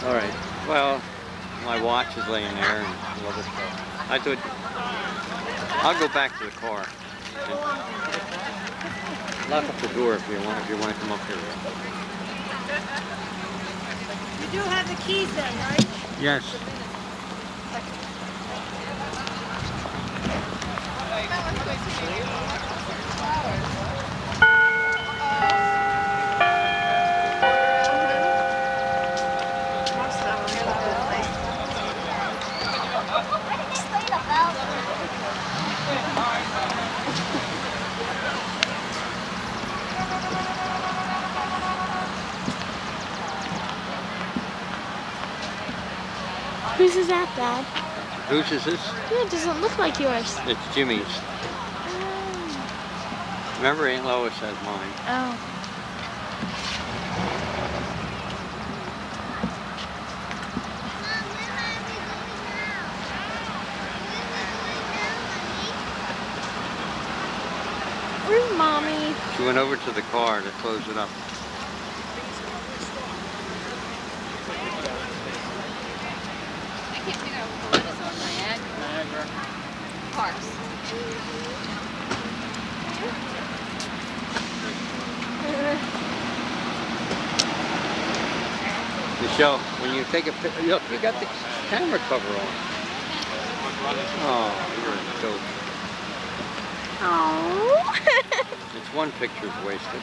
All right. Well, my watch is laying there and all other stuff. I thought I'll go back to the car. Lock up the door if you want to come up here. You do have the keys then, right? Yes. Whose is that, Dad? Whose is this? Yeah, it doesn't look like yours. It's Jimmy's. Remember, Aunt Lois has mine. Oh. Where's Mommy? She went over to the car to close it up. Parks. Michelle, when you take a picture, look, you got the camera cover on. Oh, you're a dope. Oh. It's one picture's wasted.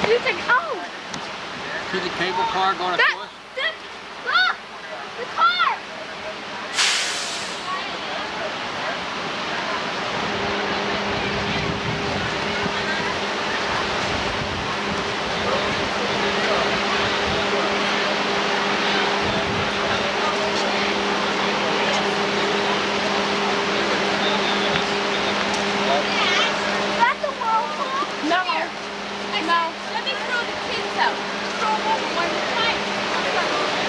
You think, oh, See the cable car going across? look, the car. Is that the whirlpool? No. No. Let me throw the kids out. Throw them over one time.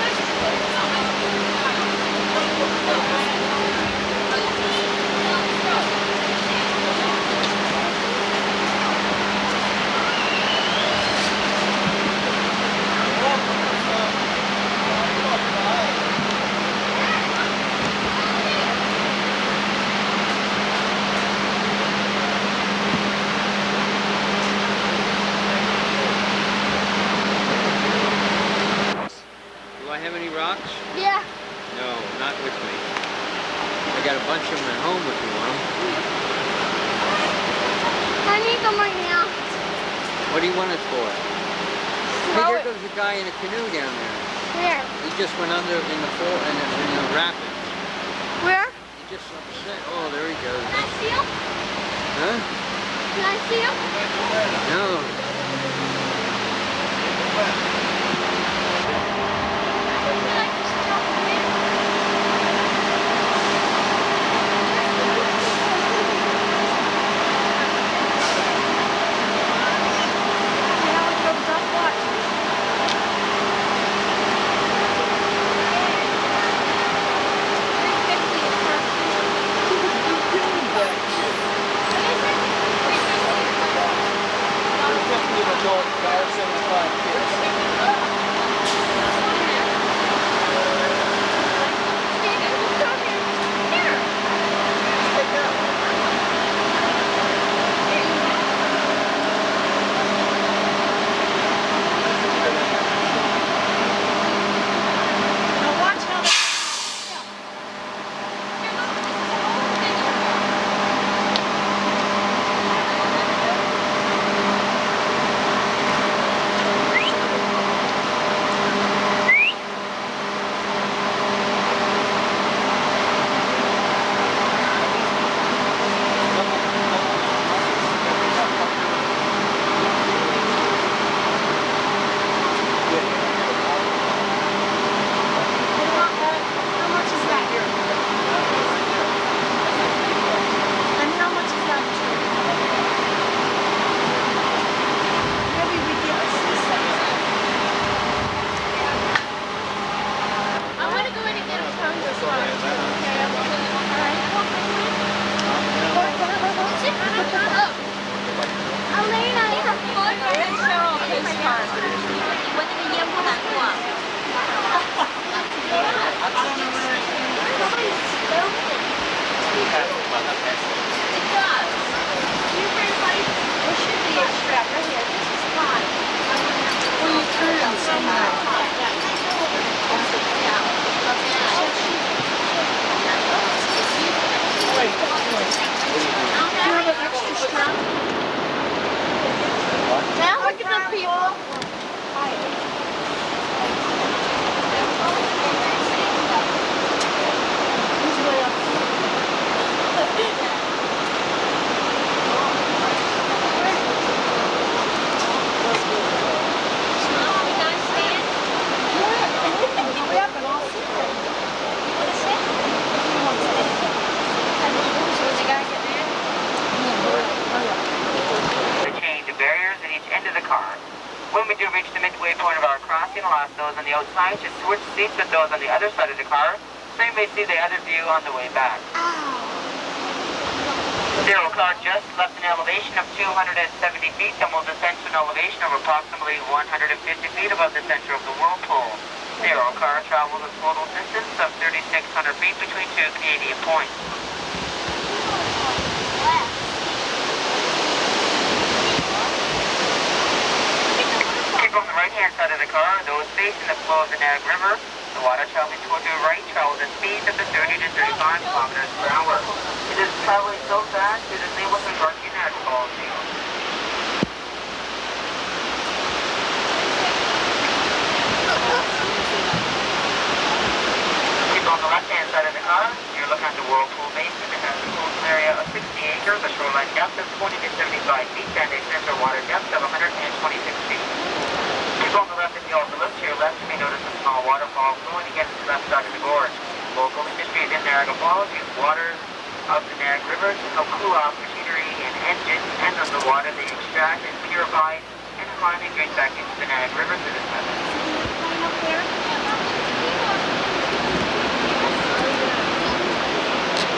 Do I have any rocks? Yeah. No, not with me. I got a bunch of them at home if you want them. I need them right now. What do you want it for? Hey, Throw there it. goes a guy in a canoe down there. Where? He just went under in the rapids. Where? He just upset. Oh, there he goes. Can I see him? Huh? Can I see him? No. Now look at the people. Change the barriers at each end of the car. When we do reach the midway point of our crossing, allow those on the outside to switch seats with those on the other side of the car, so you may see the other view on the way back. Zero car just left an elevation of 270 feet and will descend to an elevation of approximately 150 feet above the center of the whirlpool. Zero car travels a total distance of 3,600 feet between two Canadian points. People on the right-hand side of the car are those facing the flow of the Niagara River. The water traveling toward your right travels at speeds of 30 to 35 kilometers per hour. It is traveling so fast it is able to guard your Niagara Falls. People on the left-hand side of the car, you're looking at the Whirlpool Basin. It has a coastal area of 60 acres, a shoreline depth of 40 to 75 feet, and a center water depth of 126 feet. People on the left, if you also look to your left, you may notice a small waterfall flowing against the left side of the gorge. Local industries in Niagara Falls use waters of the Niagara River to help cool off machinery and engines, and of the water they extract and purify and finally drain back into the Niagara River through this method.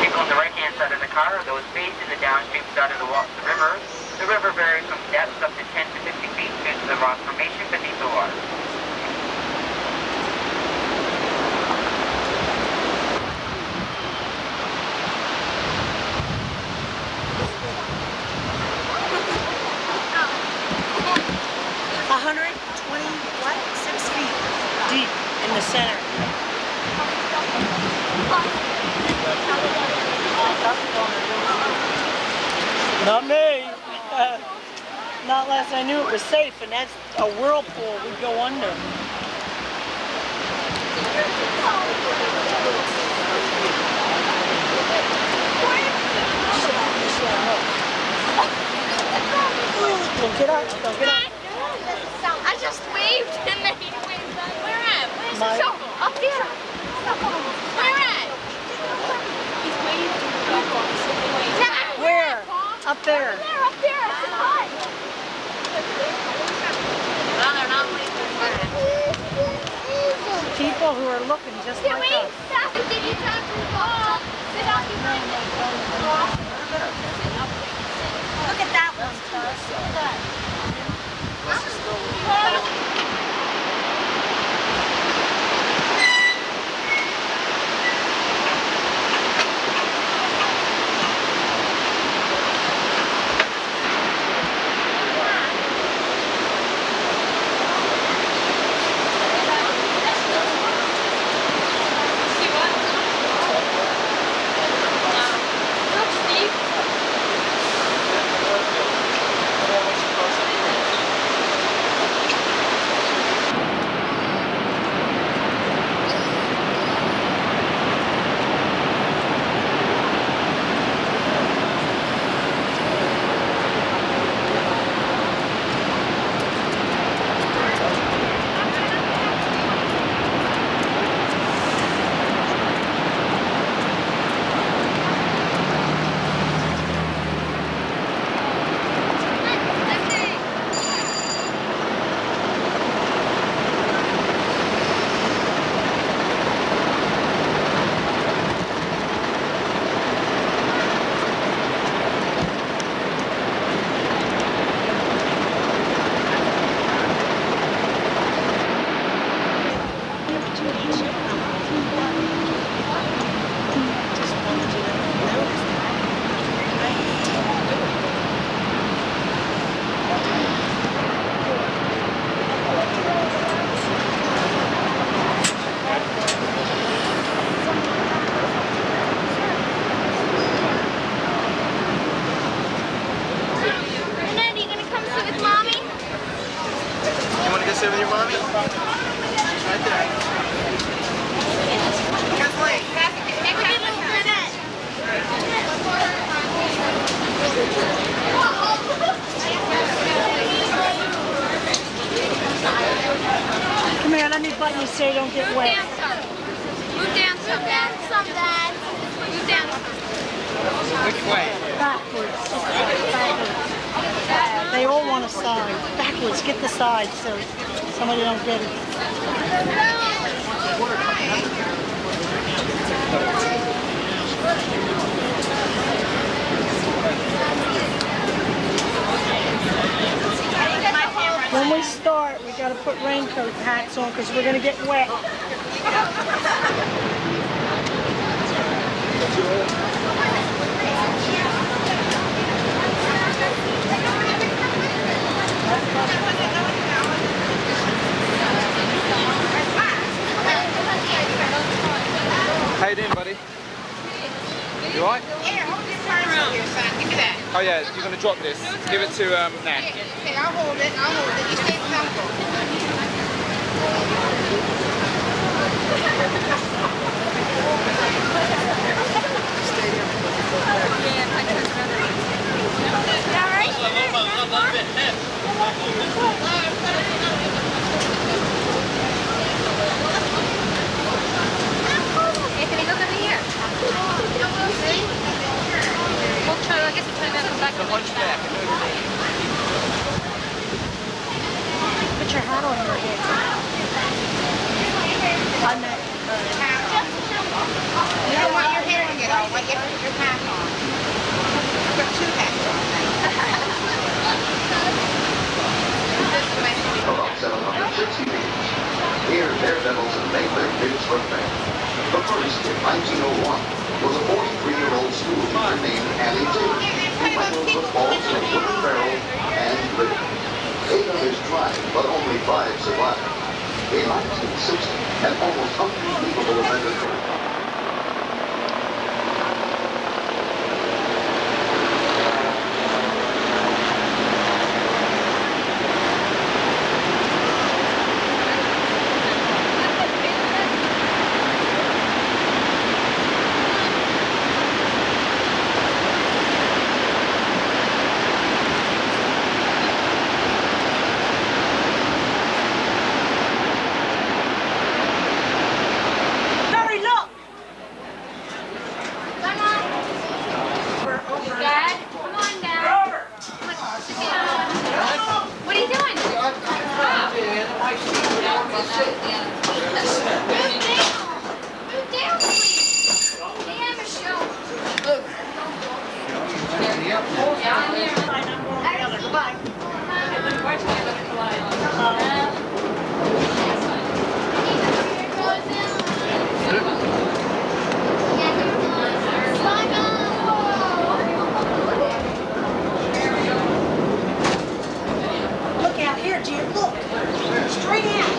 People on the right-hand side of the car are those facing the downstream side of the river. The river varies from depths up to 10 to 50 feet due to the rock formation beneath the water. Deep in the center. Not me. Not unless I knew it was safe, and that's a whirlpool. We'd go under. Don't get up. Don't get up. I just waved and then he waved back. Where at? Where's My- the shovel? Up there. Where at? He's waving. Yeah. Where? Up there. There, up there. It's a hut. Well, they're not waving. People who are looking just Can like we us. stop? Did you talk to Paul? Sit down behind me. Look at that one. Look at See what? Look, Steve. sit with your mommy? She's right there. Kathleen. Come here, let me button you so you don't get wet. Move down some, Dad. Some, Dad. Move down some. Which way? Backwards. Backwards. They all want a side. Backwards. Get the side so somebody don't get it. When we start, we got to put raincoat hats on because we're going to get wet. How you doing, buddy? You alright? Here, hold this purse up here, son. Give me that. Oh yeah, you're gonna drop this. Give it to Nat. Okay, I'll hold it. I'll hold it. You stay comfortable. Anthony, look over here. We'll try, I guess we'll try to come back. The hunchback. Put your hat on your head. I meant, You don't want your hair to get all wet. You have to put your hat on. I've got two hats on. About 760 meters. Here, Daredevils had made their bids for fame. The first, in 1901, was a 43-year-old school teacher named Annie Taylor, who wrestled with balls in a wooden barrel and lived. 8 others tried, but only 5 survived. In 1960, an almost unbelievable event occurred. Barry, look! Dad, come on, Dad. What are you doing? Move down, please. Damn, Michelle. Look out here, dear. Look. Straight out.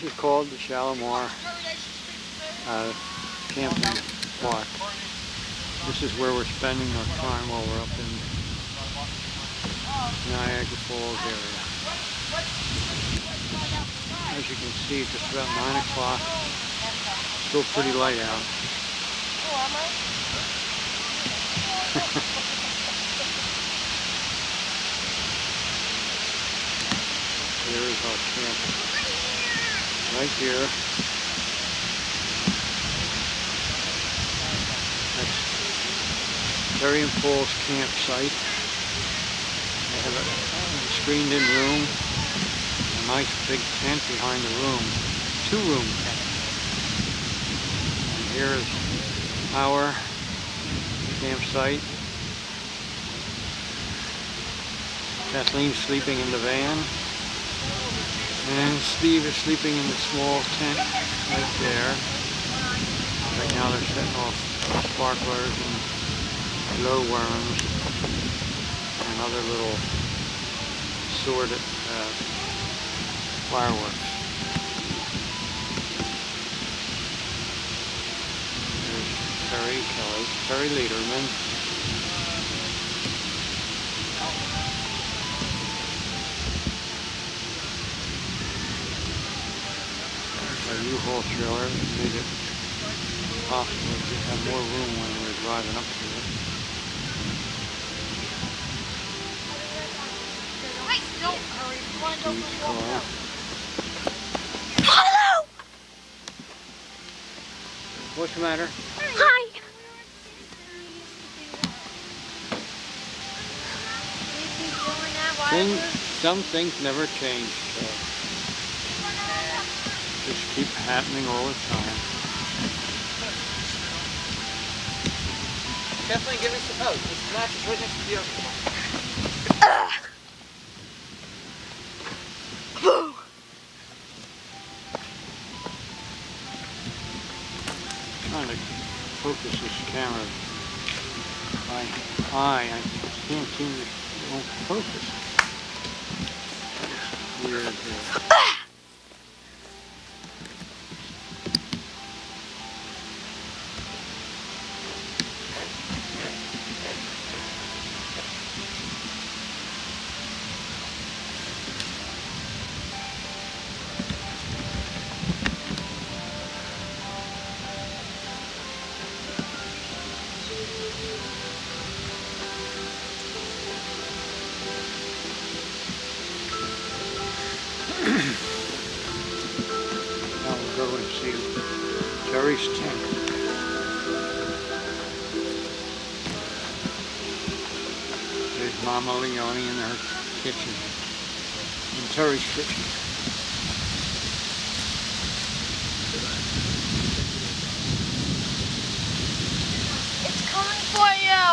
is called the Shalimar Camping Park. This is where we're spending our time while we're up in Niagara Falls area. As you can see, it's just about 9 o'clock. Still pretty light out. There is our camp right here. That's Terry and Paul's campsite. They have a screened-in room, a nice big tent behind the room, 2-room tent. And here is our campsite. Kathleen's sleeping in the van. And Steve is sleeping in the small tent right there. Right now they're setting off sparklers and glowworms and other little assorted fireworks. There's Terry Lederman. A U-Haul trailer made it possible to have more room when we were driving up to it. Wait, don't hurry. You want to go Steve's for a walk? car. Hello! What's the matter? Hi! Some things never change, so just keep happening all the time. Kathleen, give me some. Oh, this match is right next to the other one. Trying to focus this camera. I can't seem to won't focus. That's weird. Now we'll go and see Terry's tent. There's Mama Leone in her kitchen, in Terry's kitchen. It's coming for you!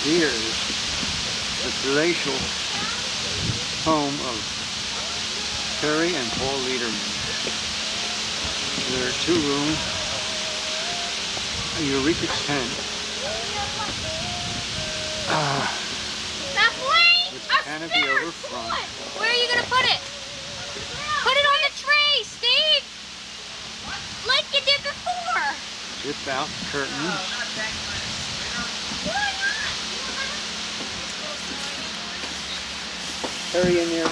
Here is the palatial home of Terry and Paul Lederman. They're 2-room Eureka tent Kathleen! with Our canopy stairs! over front. Where are you going to put it? Put it on the tray, Steve! Like you did before! Zip out curtains. Terry in there.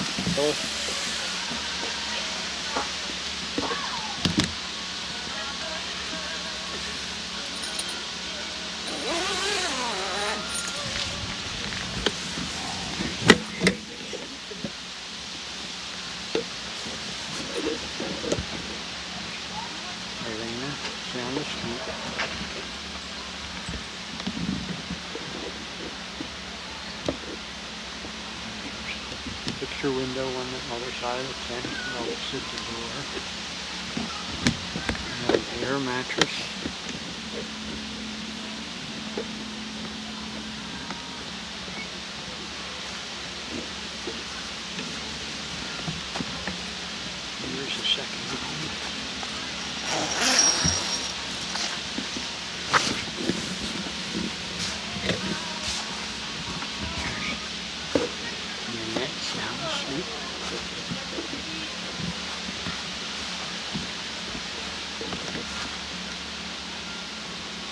Elena, down the street. Picture window on the other side of the tent, opposite the door. And an air mattress. Here's the second sheep.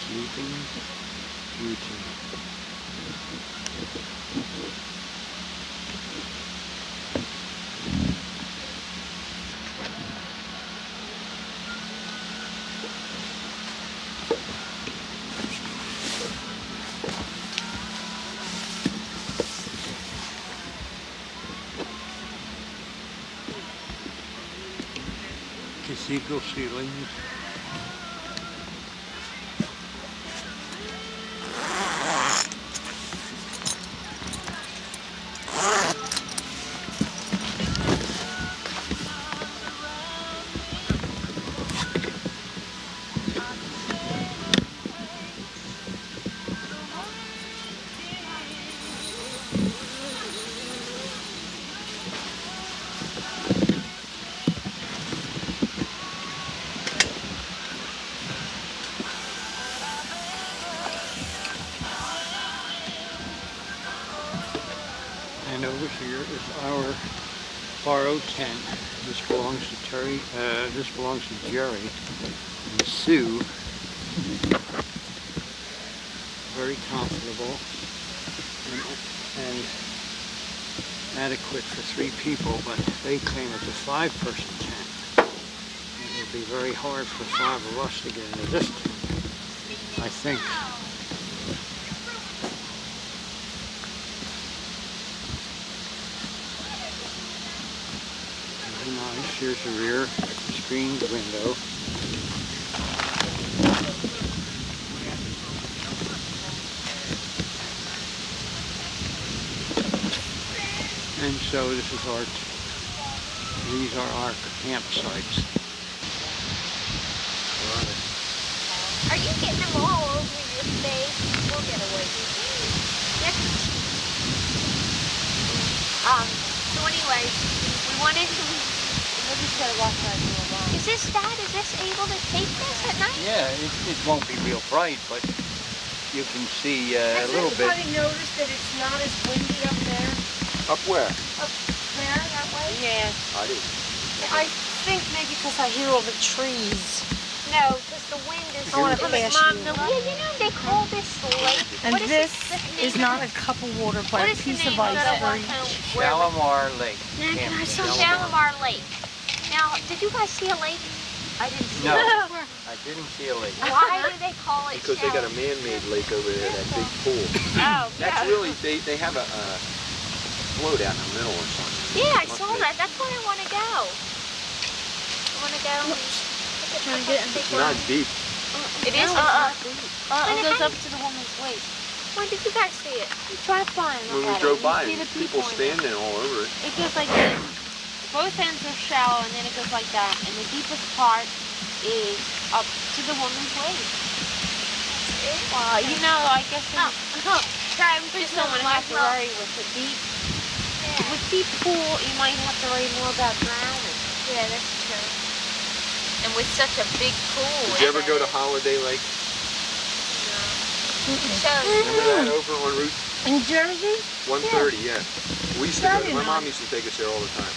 Sleeping Beauty. Cathedral ceilings. And over here is our borrowed tent. This belongs to Terry. This belongs to Jerry and Sue. Very comfortable and adequate for 3 people, but they claim it's a 5-person tent. It would be very hard for 5 of us to get into this tent, I think. Nice. Here's the rear screened window. And so this is these are our campsites. Are you getting them all over your face? We'll get away with it. So anyway, we wanted to... I just gotta watch that real long. Is this able to take this at night? Yeah, it won't be real bright, but you can see a little bit. Has anybody noticed that it's not as windy up there? Up where? Up there, that way? Yeah. I didn't. I think maybe because I hear all the trees. No, because the wind is... I wanna coming. pass Mom, you. you know they call this lake. And What this the name is of not it? a cup of water, What but a is the piece name of of ice that for one each. home where we- Shalimar Lake. Shalimar Lake. Now, did you guys see a lake? I didn't see No. it. I didn't see a lake. Why do they call it Because they got a Shalimar? man-made lake over there, that big pool. Oh, That's yeah. really, they have a float out in the middle or something. Yeah, I Must saw be. that. That's where I want to go. I want to go. It's not deep. It is? It goes up to the woman's waist. When did you guys see it? Try to find When we drove by, people standing all over it. It goes like this. Both ends are shallow, and then it goes like that. And the deepest part is up to the woman's waist. Well, you know, I guess we someone have to worry with a deep, with deep pool, you might have to worry more about drowning. Yeah, that's true. And with such a big pool. Did you ever go to Holiday Lake? So, Remember that over on Route In Jersey? 130, yeah. We used to go, my mom used to take us there all the time.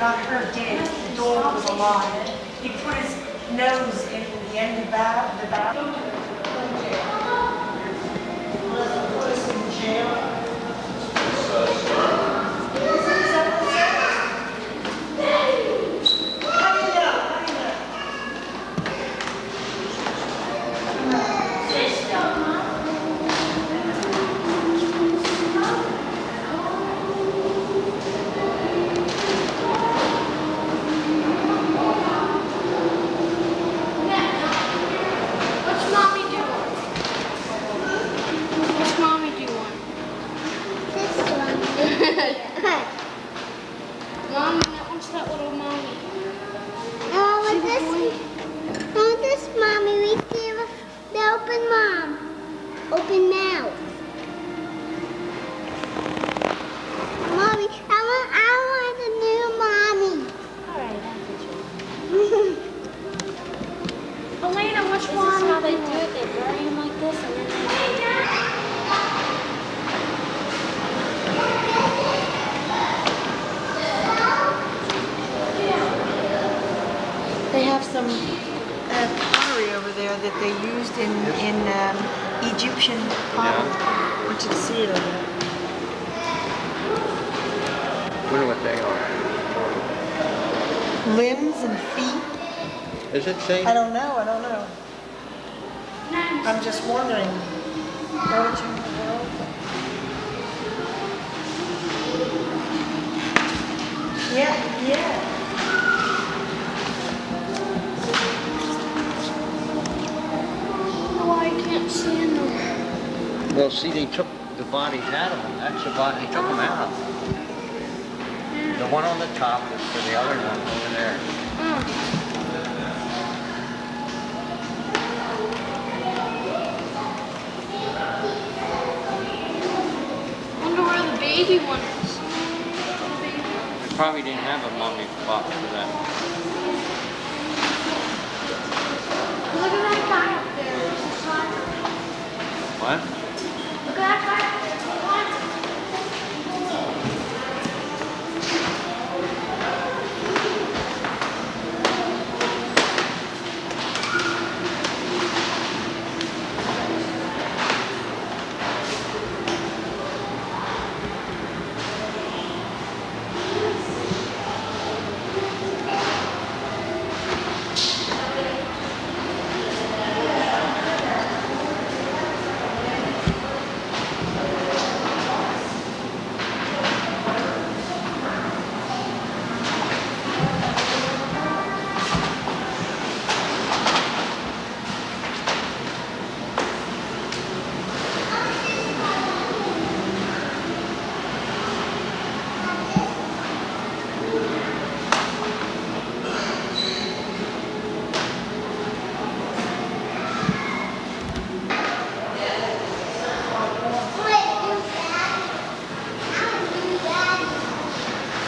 not her, did. The dog was alive. He put his nose in the end of the battle. Put us in jail. What's mommy doing? What's mommy doing? Mommy, that one's that little mommy. This mommy, we give the open open mouth. Mommy, I want a new mommy. Alright, I'll get you. Elena, what's This is mommy how they do doing? it. They bury them like this and then They have some pottery over there that they used in Egyptian pottery. I want you to see it over there. Wonder what they are. Limbs and feet. Is it saying? I don't know. I'm just wondering. Origin of the world. Yeah. Why I can't stand them? Well, see, they took the bodies out of them. That's the body. They took them out. The one on the top is for the other one over there. Wonder where the baby one is. They probably didn't have a mummy box for that. Look at that guy up there. What? Look at that guy up there.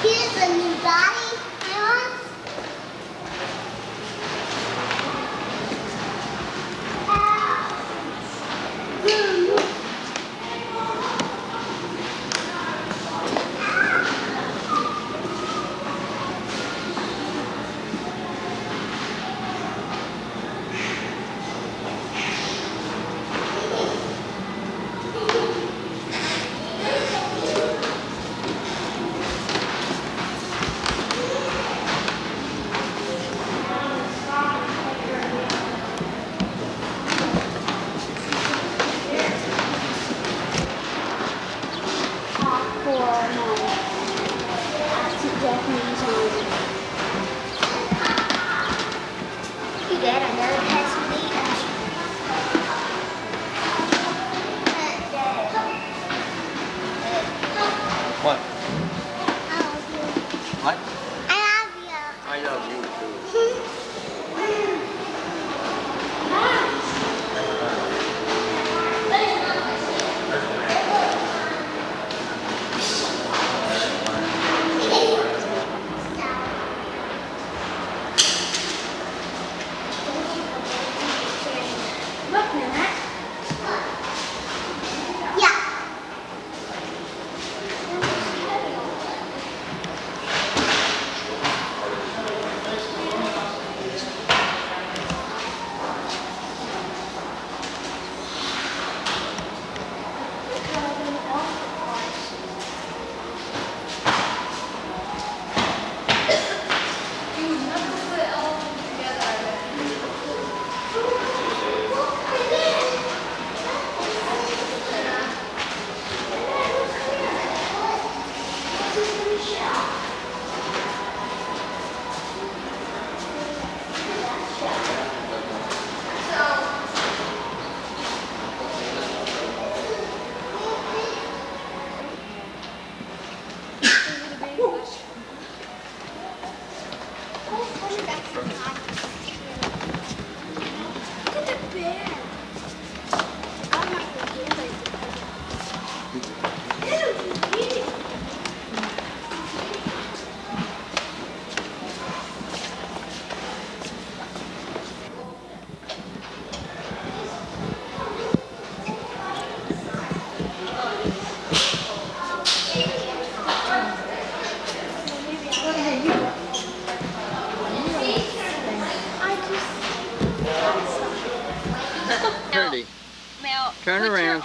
Here's a new body. I want. What? What? I love you. I love you too.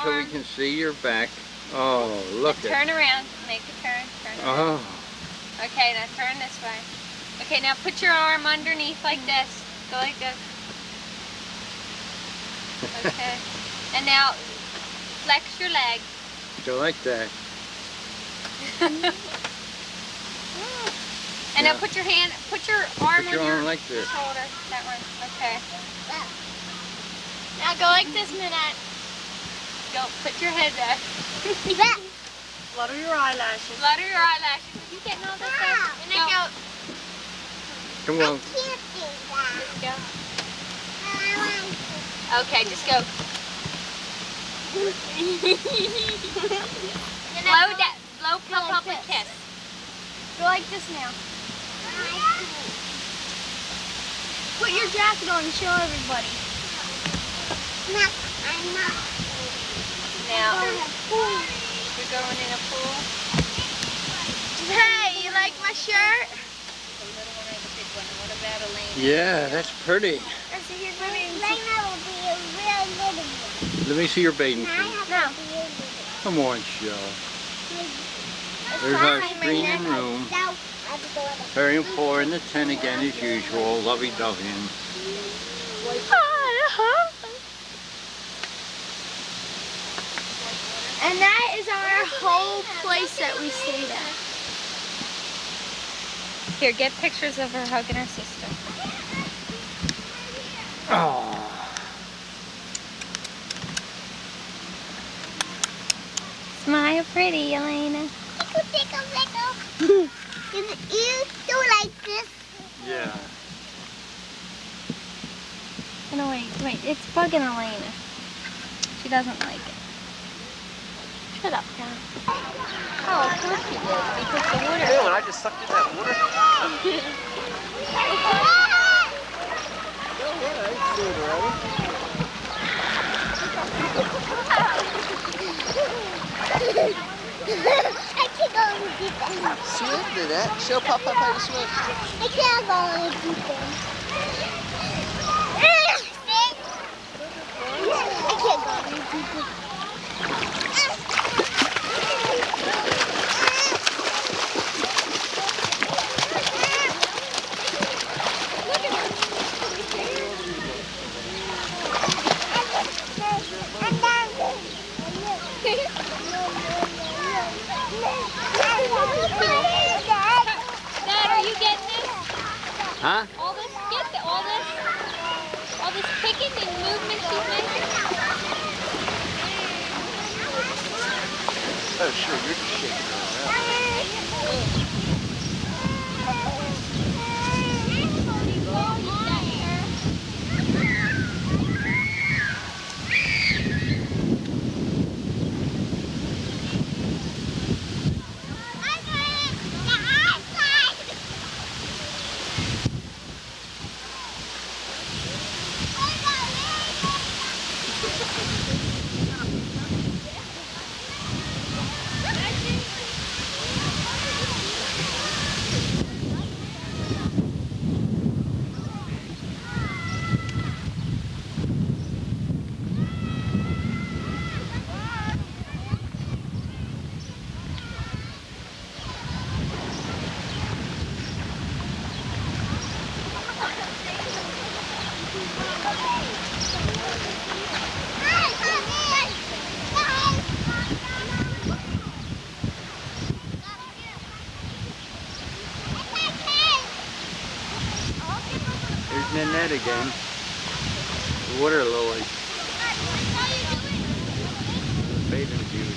so we can see your back. Oh, look at. Turn around. Make a turn. Turn around. Oh, Okay, now turn this way. Okay, now put your arm underneath like this. Go like this. Okay. And now flex your leg. go like that. And Yeah. now put your hand, put your arm Put your on your arm like this. shoulder. That one. Okay. Now go like this, Minette. Go. Put your head back. Flutter your eyelashes. Flutter your eyelashes. Are you getting all this stuff? And then go. Come on. Just go. Okay, just go. Blow public kiss. Go like this now. Put your jacket on and show everybody. I'm not. Now, you're going in a pool. Hey, you like my shirt? The little one or the big one? What about Elena? Yeah, that's pretty. Lena will be a real little one. Let me see your bathing And I suit. have to be a little Come on, show. one. There's our screening room. Very poor in the tent again as usual. Lovey-dovey. And that is our whole place that we stayed at. Here, get pictures of her hugging her sister. Oh. Smile pretty, Elena. Tickle, tickle. You do like this. Yeah. No, wait, it's bugging Elena. She doesn't like it. Shut up, John. Oh, of course you did, because the water... Ew, and I just sucked in that water. I can't go in the deep end. Swim, do that. Show Papa how to swim. I can't go in the deep end. I can't go in the deep end. Dad, are you getting this? Huh? All this, all this picking and movement she's making? Oh, sure, you're just shaking her around. There's Nanette again. The water lily. Bathing beauty.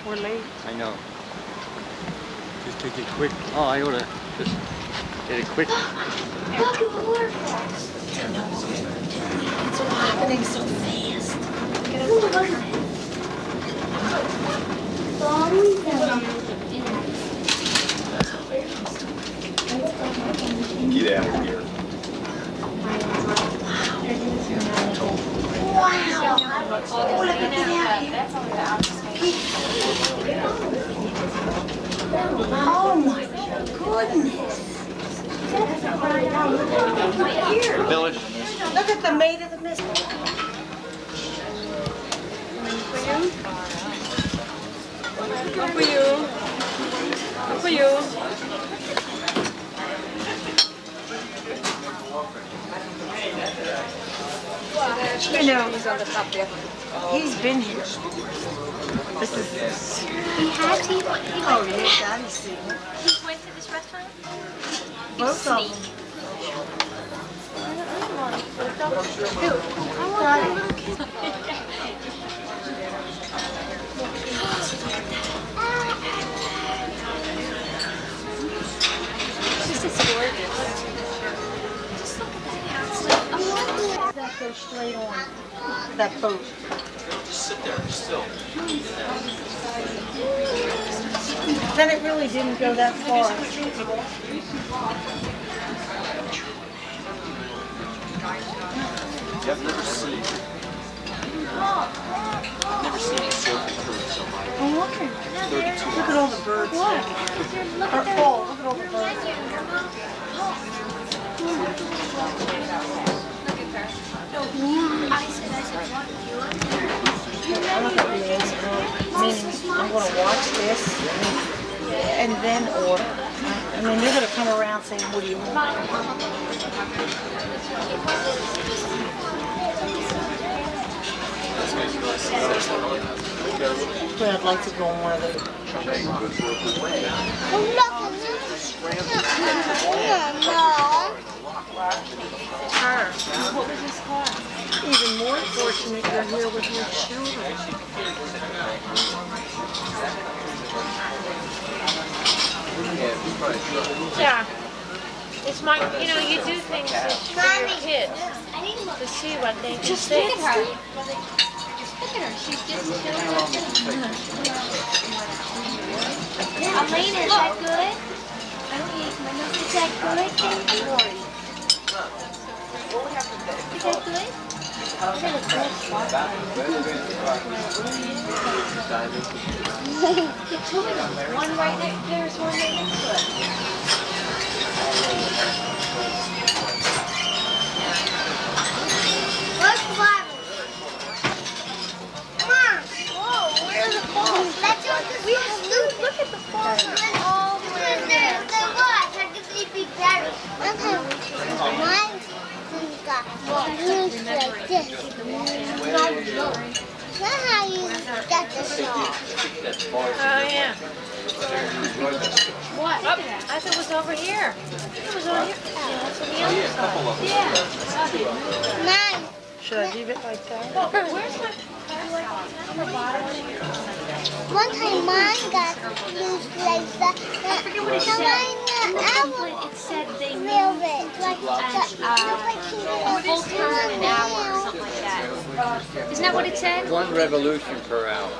We're late. I know. Just take it quick. Oh, I oughta just get it quick. Look at the waterfalls. It's all happening so fast. Get out of here. Oh my goodness. Village. Look at the Maid of the Mist. Good for you. Good for you. You know, he's been here. This is. He has. He Oh, yeah, Daddy's seen it. went to this restaurant. Both of them. This is gorgeous. Just look at that house. That goes straight on. That boat. Then it really didn't go that far. I've never seen a surfing crew so high. Oh, look at all the birds. Look at Look at all the birds. I'm not gonna be lazy. Meaning, I'm gonna watch this and then order. I mean, they're gonna come around saying, "What do you want?" But I'd like to go on one of those. Even more fortunate you're here with your children. Yeah. It's my, you know, you do things for your kids to see what they can Just see. look at her. Look at her. She's just chilling. Elena, is that good? I don't eat my nose. Is that good, baby? Is that good? One right next, there's one right next to it. Where's the Bible? Mom! Whoa, where's the falls? Let's go to the look at the falls. All the way there. The what? I can see big daddy. Okay. Mine got loose like this. No. That's how you get the song. Oh, yeah. What? Oh, I thought it was over here. It was over here. Yeah, that's on the other side. Yeah. Mine. Should I leave it like that? Well, where's my... One time mine got loose like that. I forget what it said. It said they Real moved bit. Like a full term in an hour or something like that. Isn't that what it said? 1 revolution per hour.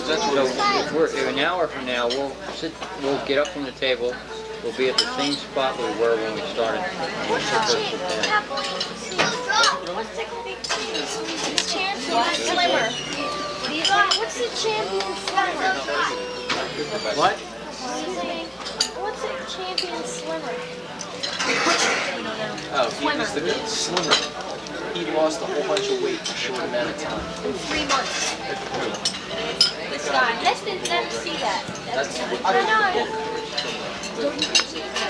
So if we're an hour from now, we'll get up from the table, We'll be at the same spot we were when we started. What's the champion slimmer? What's the champion slimmer? What? What's the champion slimmer? Oh, he was the slimmer. He lost a whole bunch of weight in a short amount of time. In 3 months. This guy. Let's never see that. That's I don't know. The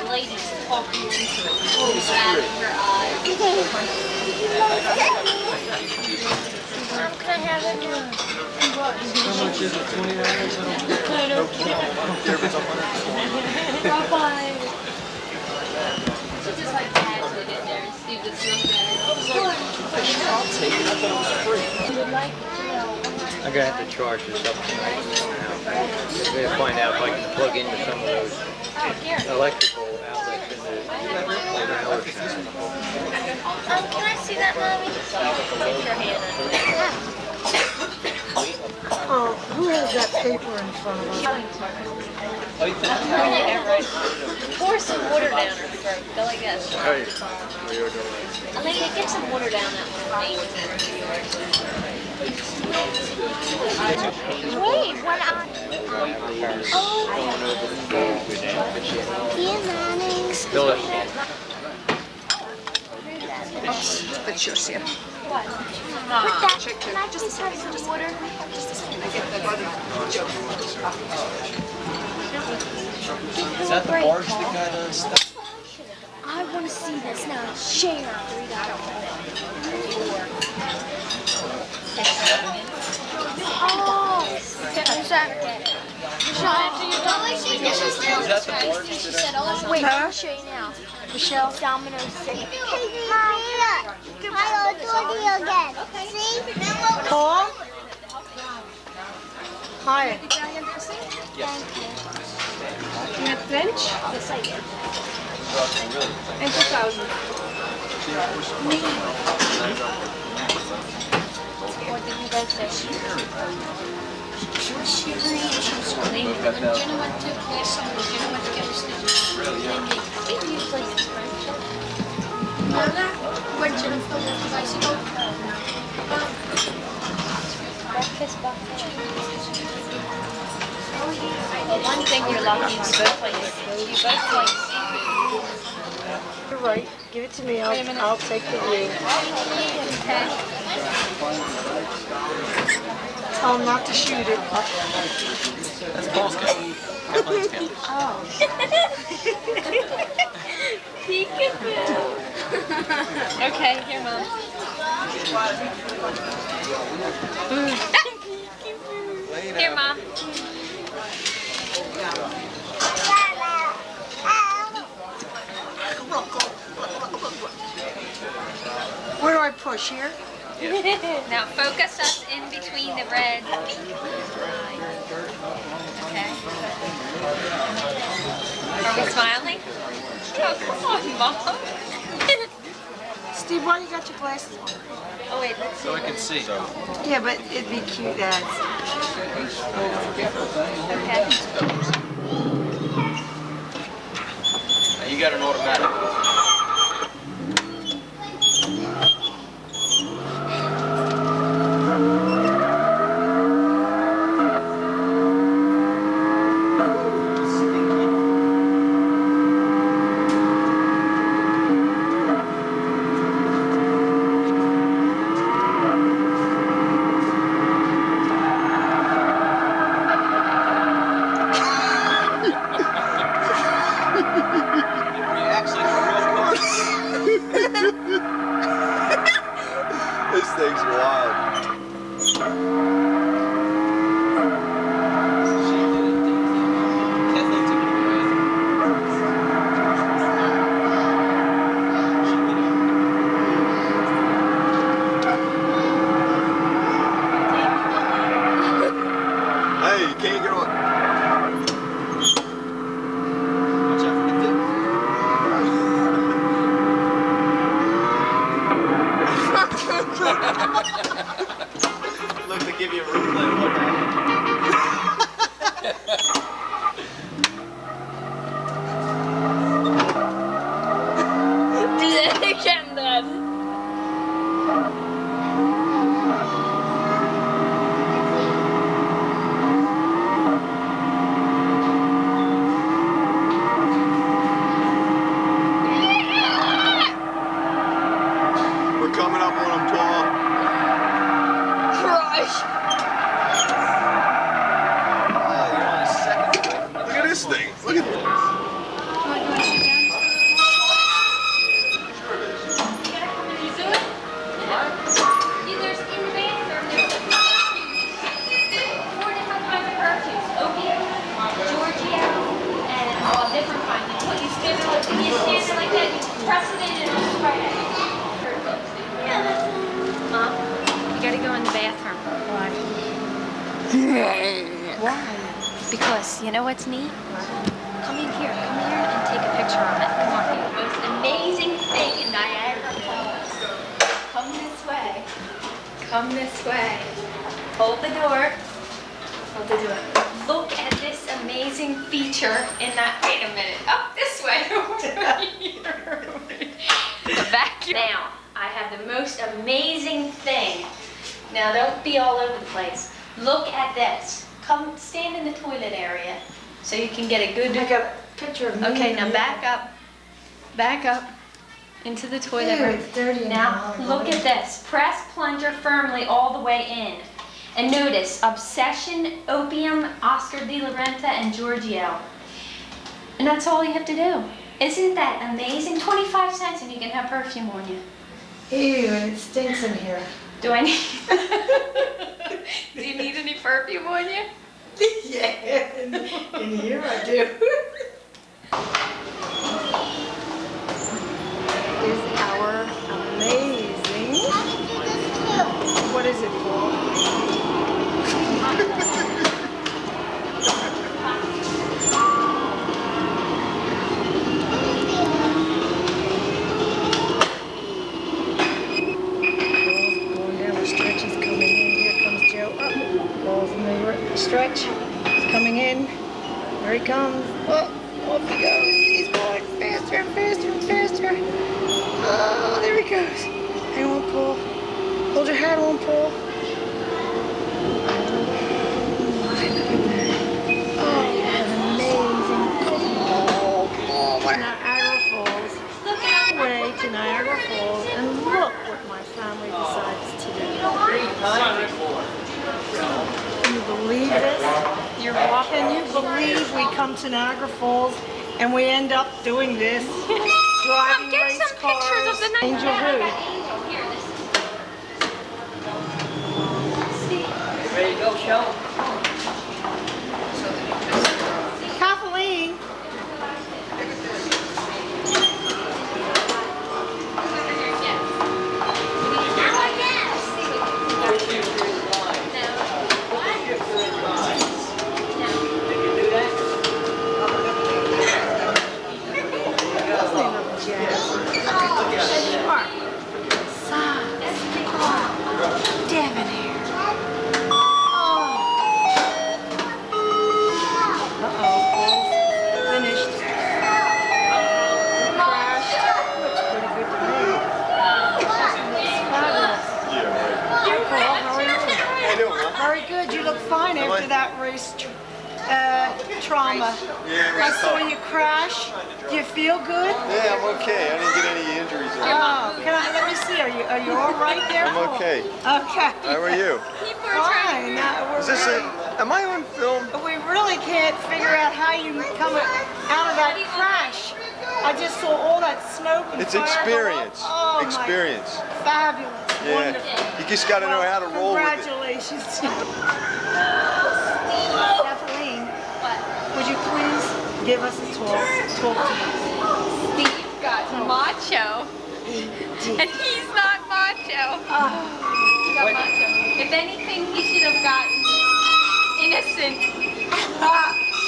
ladies talking into it. Oh, out of her eyes. Can I have it? How much is it? $20? I don't care. Bye-bye. She just like adds it in there and see if it's not better. I'll take it. I thought it was free. You would like to know. I'm gonna have to charge this up tonight. I'm gonna find out if I can plug into some of those electrical outlets in the power shaft. Can I see that, Mommy? Put your hand on it. Oh, who has that paper in front of us? Pour some water down her throat. Go like this. Hey, we are doing Alina, get some water down that one for me. Wait, what I... Oh. Dear Mannings. Fill it. That's yours, yeah. What? Can I just have some water? Is that the barge that got stuck? I want to see this now. Share. Oh, who's that? Is that the barge that Wait, I'll show you now. Michelle, Domino's City. Hey, Mom, look. I told you again. See? Paul? Hi. Yes. You have French? Yes, I did. And 2,000. What did you guys say? Breakfast buffet. Well, one thing you're lucky is both like you both like seafood. You're right. Give it to me. I'll take the ring. Okay. Tell him not to shoot it. That's Paul's count. Kathleen's count. Oh. Peekaboo. Okay, here, Mom. Here, Mom. Where do I push? Here? Now focus us in between the red. Okay. Are we smiling? Oh, come on, Mom. Steve, why you got your glasses on? Oh, wait, let's see. So I can see. Yeah, but it'd be cute ads. Okay. Now you got an automatic. Actually Because you know what's neat? Come in here and take a picture of it. Come on. The most amazing thing in Niagara Falls. Come this way. Come this way. Hold the door. Hold the door. Look at this amazing feature in that. Wait a minute. Up this way. The vacuum. Now, I have the most amazing thing. Now, don't be all over the place. Look at this. Come stand in the toilet area so you can get a good. I got a picture of me. Okay, now back up. Back up into the toilet Ew, room. it's dirty Now, now. look at this. Press plunger firmly all the way in. And notice, Obsession, Opium, Oscar de la Renta, and Giorgio. And that's all you have to do. Isn't that amazing? 25 cents and you can have perfume on you. Ew, and it stinks in here. Do I need... Do you need any perfume on you? Yeah, in here I do. Is our amazing. What is it called? Stretch. He's coming in. Here he comes. Oh, off he goes. He's going faster and faster and faster. Oh, there he goes. Hang on, Paul. Hold your hat on, Paul. Oh, what an amazing. Oh, what Niagara Falls. Look away to Niagara Falls and look what my family decides to do. Can you believe this? You're walking. Can you believe we come to Niagara Falls and we end up doing this? Driving Get race some cars. pictures of the night. Angel who? Here, this Ready to go, show? Kathleen. Very good. You look fine after that race trauma. Yeah, I saw you crash. Do you feel good? Yeah, I'm okay. I didn't get any injuries. Oh, let me see. Are you all right there? I'm okay. Okay. How are you? Fine. Is this am I on film? We really can't figure out how you come out of that crash. I just saw all that smoke and It's fire go up. experience. Oh, Experience. My. Fabulous. Yeah. Wonderful. You just got to know how to roll with it. Congratulations. Kathleen, would you please give us a talk to us? Steve got macho. And he's not macho. He got macho. If anything, he should have gotten innocent.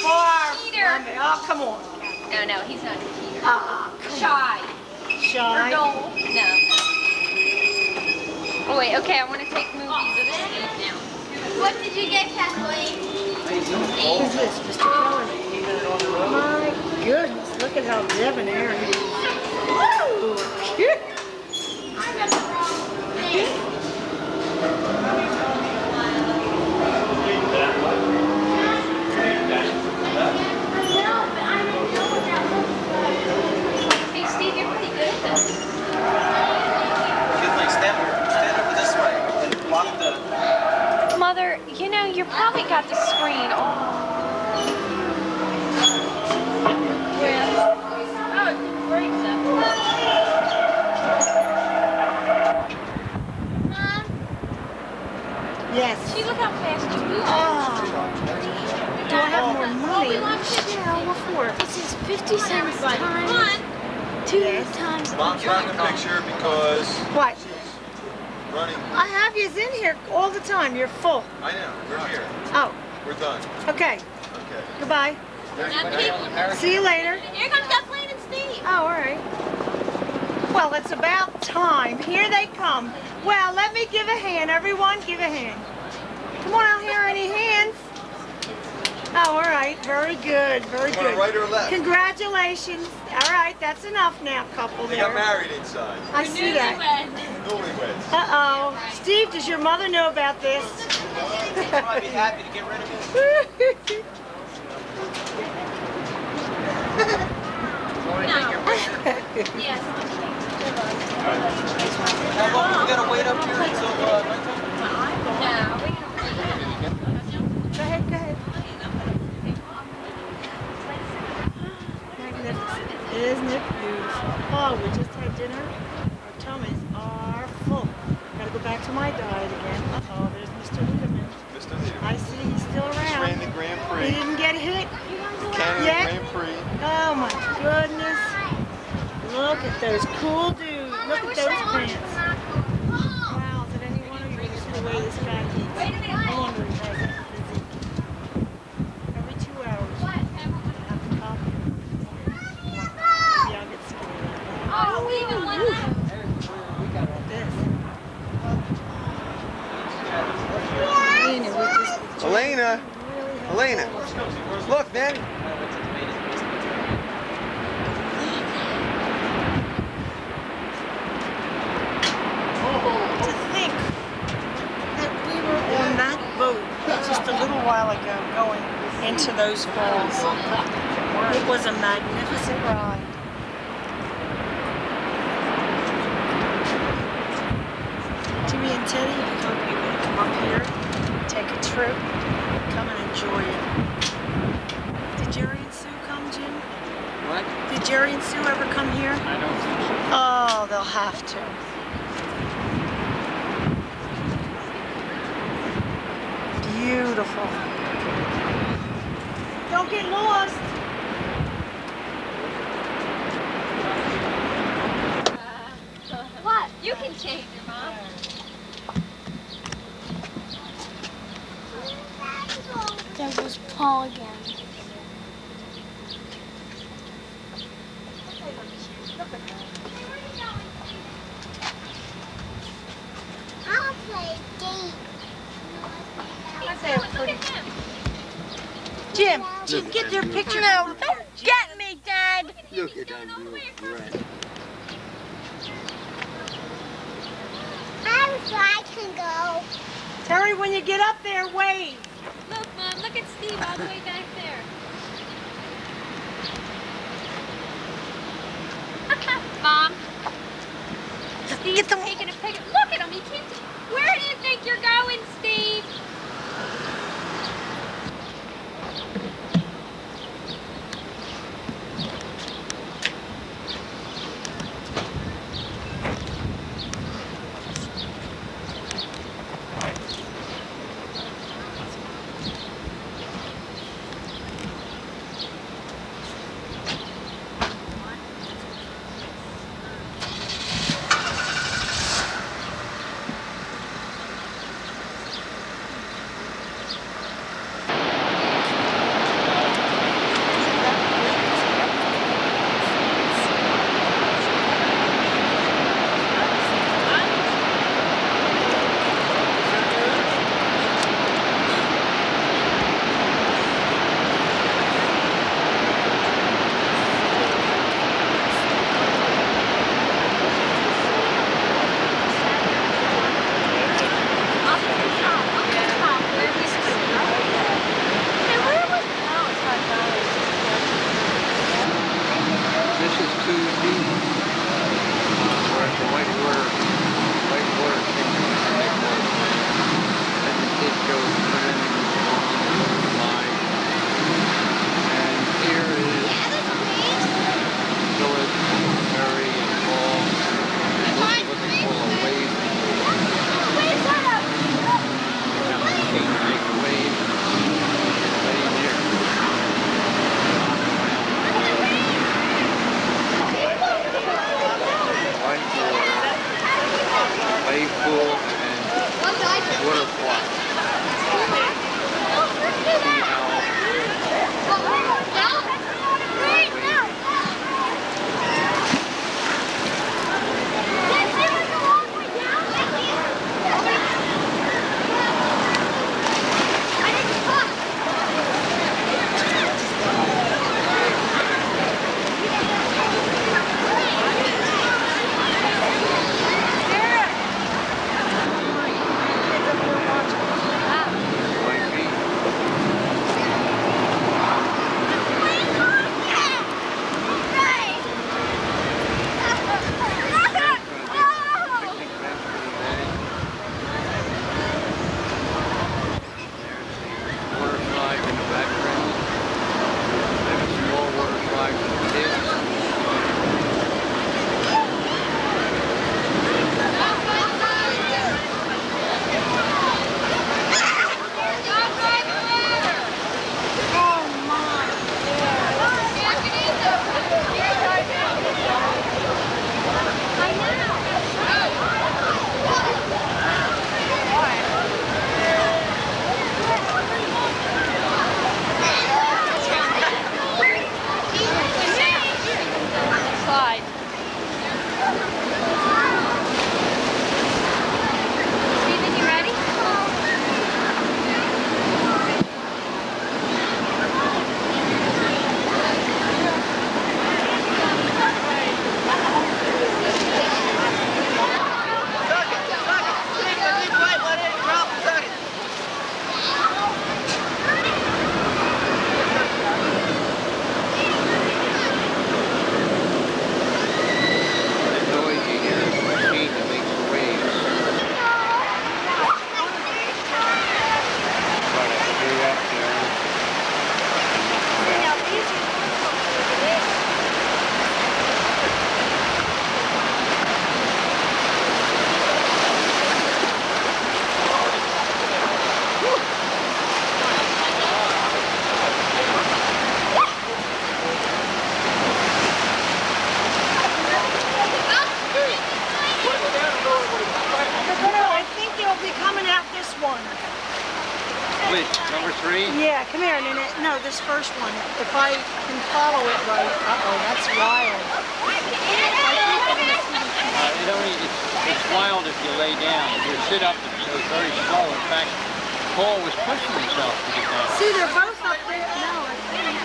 Far Cheater. from it. Oh, come on. No, he's not a cheater. Shy. Or dull. No. Oh wait, okay, I want to take movies of Steve now. What did you get, Kathleen? Who's this, Mr. Keller? My goodness, look at how debonair he is. Woo! Hey Steve, you're pretty good at this. Stand over this way and block the... Mother, you know, you probably got the screen on. Oh, great stuff. Mom? Yes. See, look how fast you move. Do I have more money? Yeah, what for? This is 50 cents times 2 times. Mom's not in the picture because What? she's running. I have yous in here all the time. You're full. I know. We're here. Oh, We're done. okay. Okay. Goodbye. Now, See you later. here comes Kathleen and Steve. Oh, all right. Well, it's about time. Here they come. Well, let me give a hand. Everyone, give a hand. Come on out here. Any hands? Oh, all right. Very good. Very You want good. right or left? Congratulations. All right. That's enough now, couple They there. got married inside. I see that. Newlyweds. Uh-oh. Steve, does your mother know about this? I'd be happy to get rid of it. Yes. How long we gotta wait up here until nighttime? Go ahead, go ahead. Magnificent. Isn't it beautiful? Oh, we just had dinner. Our tummies are full. Gotta go back to my diet again. Uh-oh, there's Mr. Lederman. Mr. Leader. I see he's still Just around. ran the Grand He Prix. didn't get hit. Canada Yeah. Grand Prix. Oh my goodness. Look at those cool dudes. Look at those pants. Wow, did any one of you see the way this guy eats? I wonder if he has that physique. Every 2 hours, I have to copy him. Maybe I'll get skinny like that. Oh, we even won that. Look at this. Elena, with this Elena. really has Elena. Look, man. To think that we were on that boat just a little while ago going into those falls. It was a magnificent ride. Jimmy and Teddy, I hope you're going to come up here, take a trip, come and enjoy it. Did Jerry and Sue come, Jim? What? Did Jerry and Sue ever come here? I don't think so. Oh, they'll have to. Beautiful. Don't get lost. What? You can change your mom. There goes Paul again. I'll play game. Look at him. Jim, get your picture now. Get me, Dad. Look at that little brat. I can go. Terry, when you get up there, wave. Look, Mom, look at Steve all the way back there. Mom. Steve's taking a picture. Look at him. He keeps. Where do you think you're going, Steve? there, and then no, this first one. If I can follow it right. Uh-oh, that's wild. It's wild if you lay down. If you sit up, it goes very slow. In fact, Paul was pushing himself to get down. See, they're both up there. No, I think.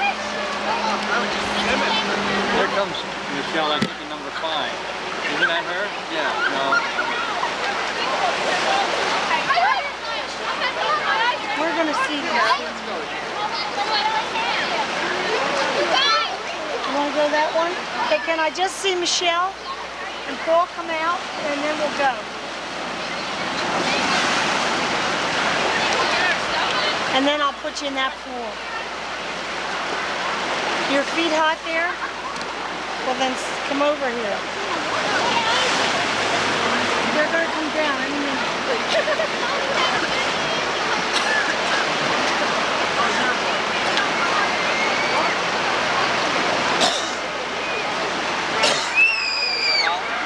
There comes Michelle, I think, in number 5. Isn't that her? Yeah, no. We're going to see this. You want to go that one? Okay, can I just see Michelle and Paul come out, and then we'll go. And then I'll put you in that pool. Your feet hot there? Well, then come over here. They're going to come down any minute.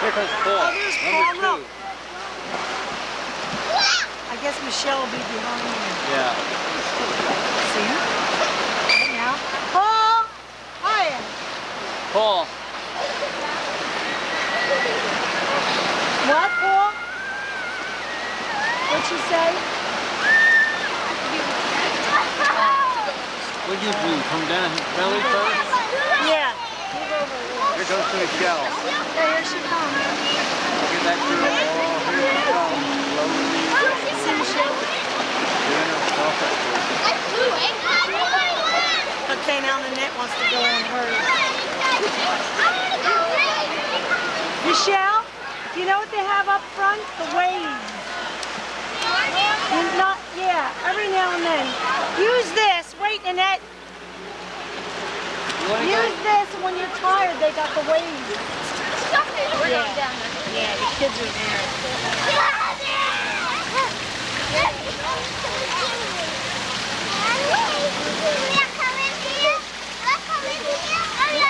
Here comes Paul. Oh, there's Paul. Number 2. Look. I guess Michelle will be behind me. Yeah. See him? Right now. Paul! Hiya! Paul. What, Paul? What'd you say? What'd you do? Come down belly first? Yeah. Move over here. Here goes Michelle. Yeah, here she comes. Look at that girl. Oh, here she comes. Slowly. See Michelle? Doing herself up there. Okay, now Nanette wants to go on hers. Michelle, do you know what they have up front? The waves. Not, yeah, every now and then. Use this. Wait, Nanette. Use this, and when you're tired, they got the waves. Yeah, the kids are there.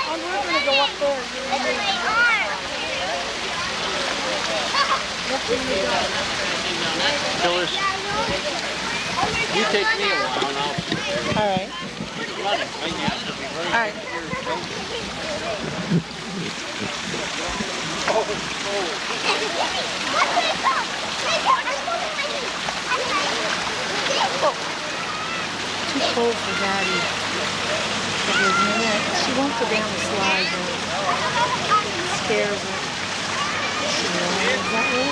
I'm not going to go up there. Phyllis, you take me a while and I'll sit there. All right. Running right now. It'll be very All right. Too cold for Daddy. Because Nanette, she won't go down the slide. It scares her. She knows that way.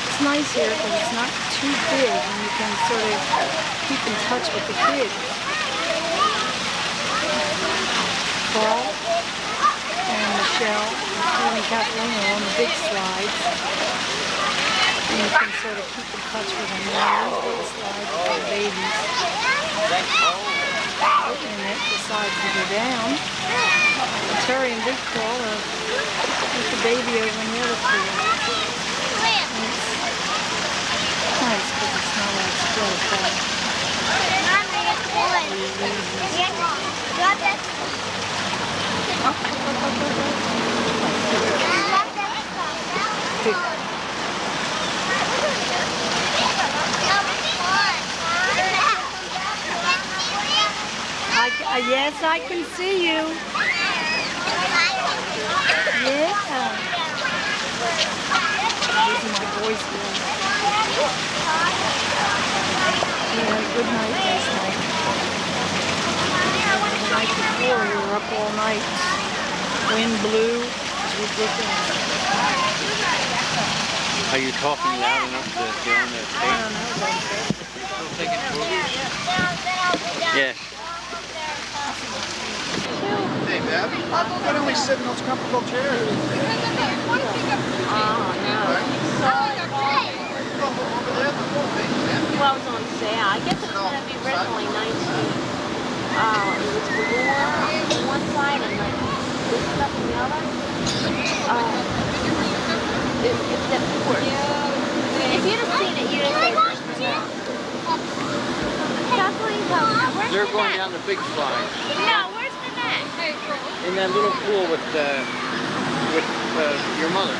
It's nice here because it's not too big and you can sort of keep in touch with the kids. Paul and Michelle and Kathleen are on the big slides. And you can sort of keep in touch with them. They're on the big slides with their babies. And it decides to go down. And Terry and Big Paul are with the baby over in the other pool. And it's nice because it's not like split apart. Yes, I can see you. Yeah. Losing my voice here. Yeah, good night last night. The night before, we were up all night. Wind blew. It was ridiculous. Are you talking loud enough to get on their tape? I don't know about that. Still taking photos? Yes. Hey, Bab. Why don't we sit in those comfortable chairs? Oh, no. Well, I was on sale. I guess it was going to be originally 19. It was velour on one side and like this stuff on the other. It's that pork. If you'd have seen it, you'd have said, They're going down the big slide. no, where's the net? In that little pool with your mother.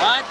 Alright.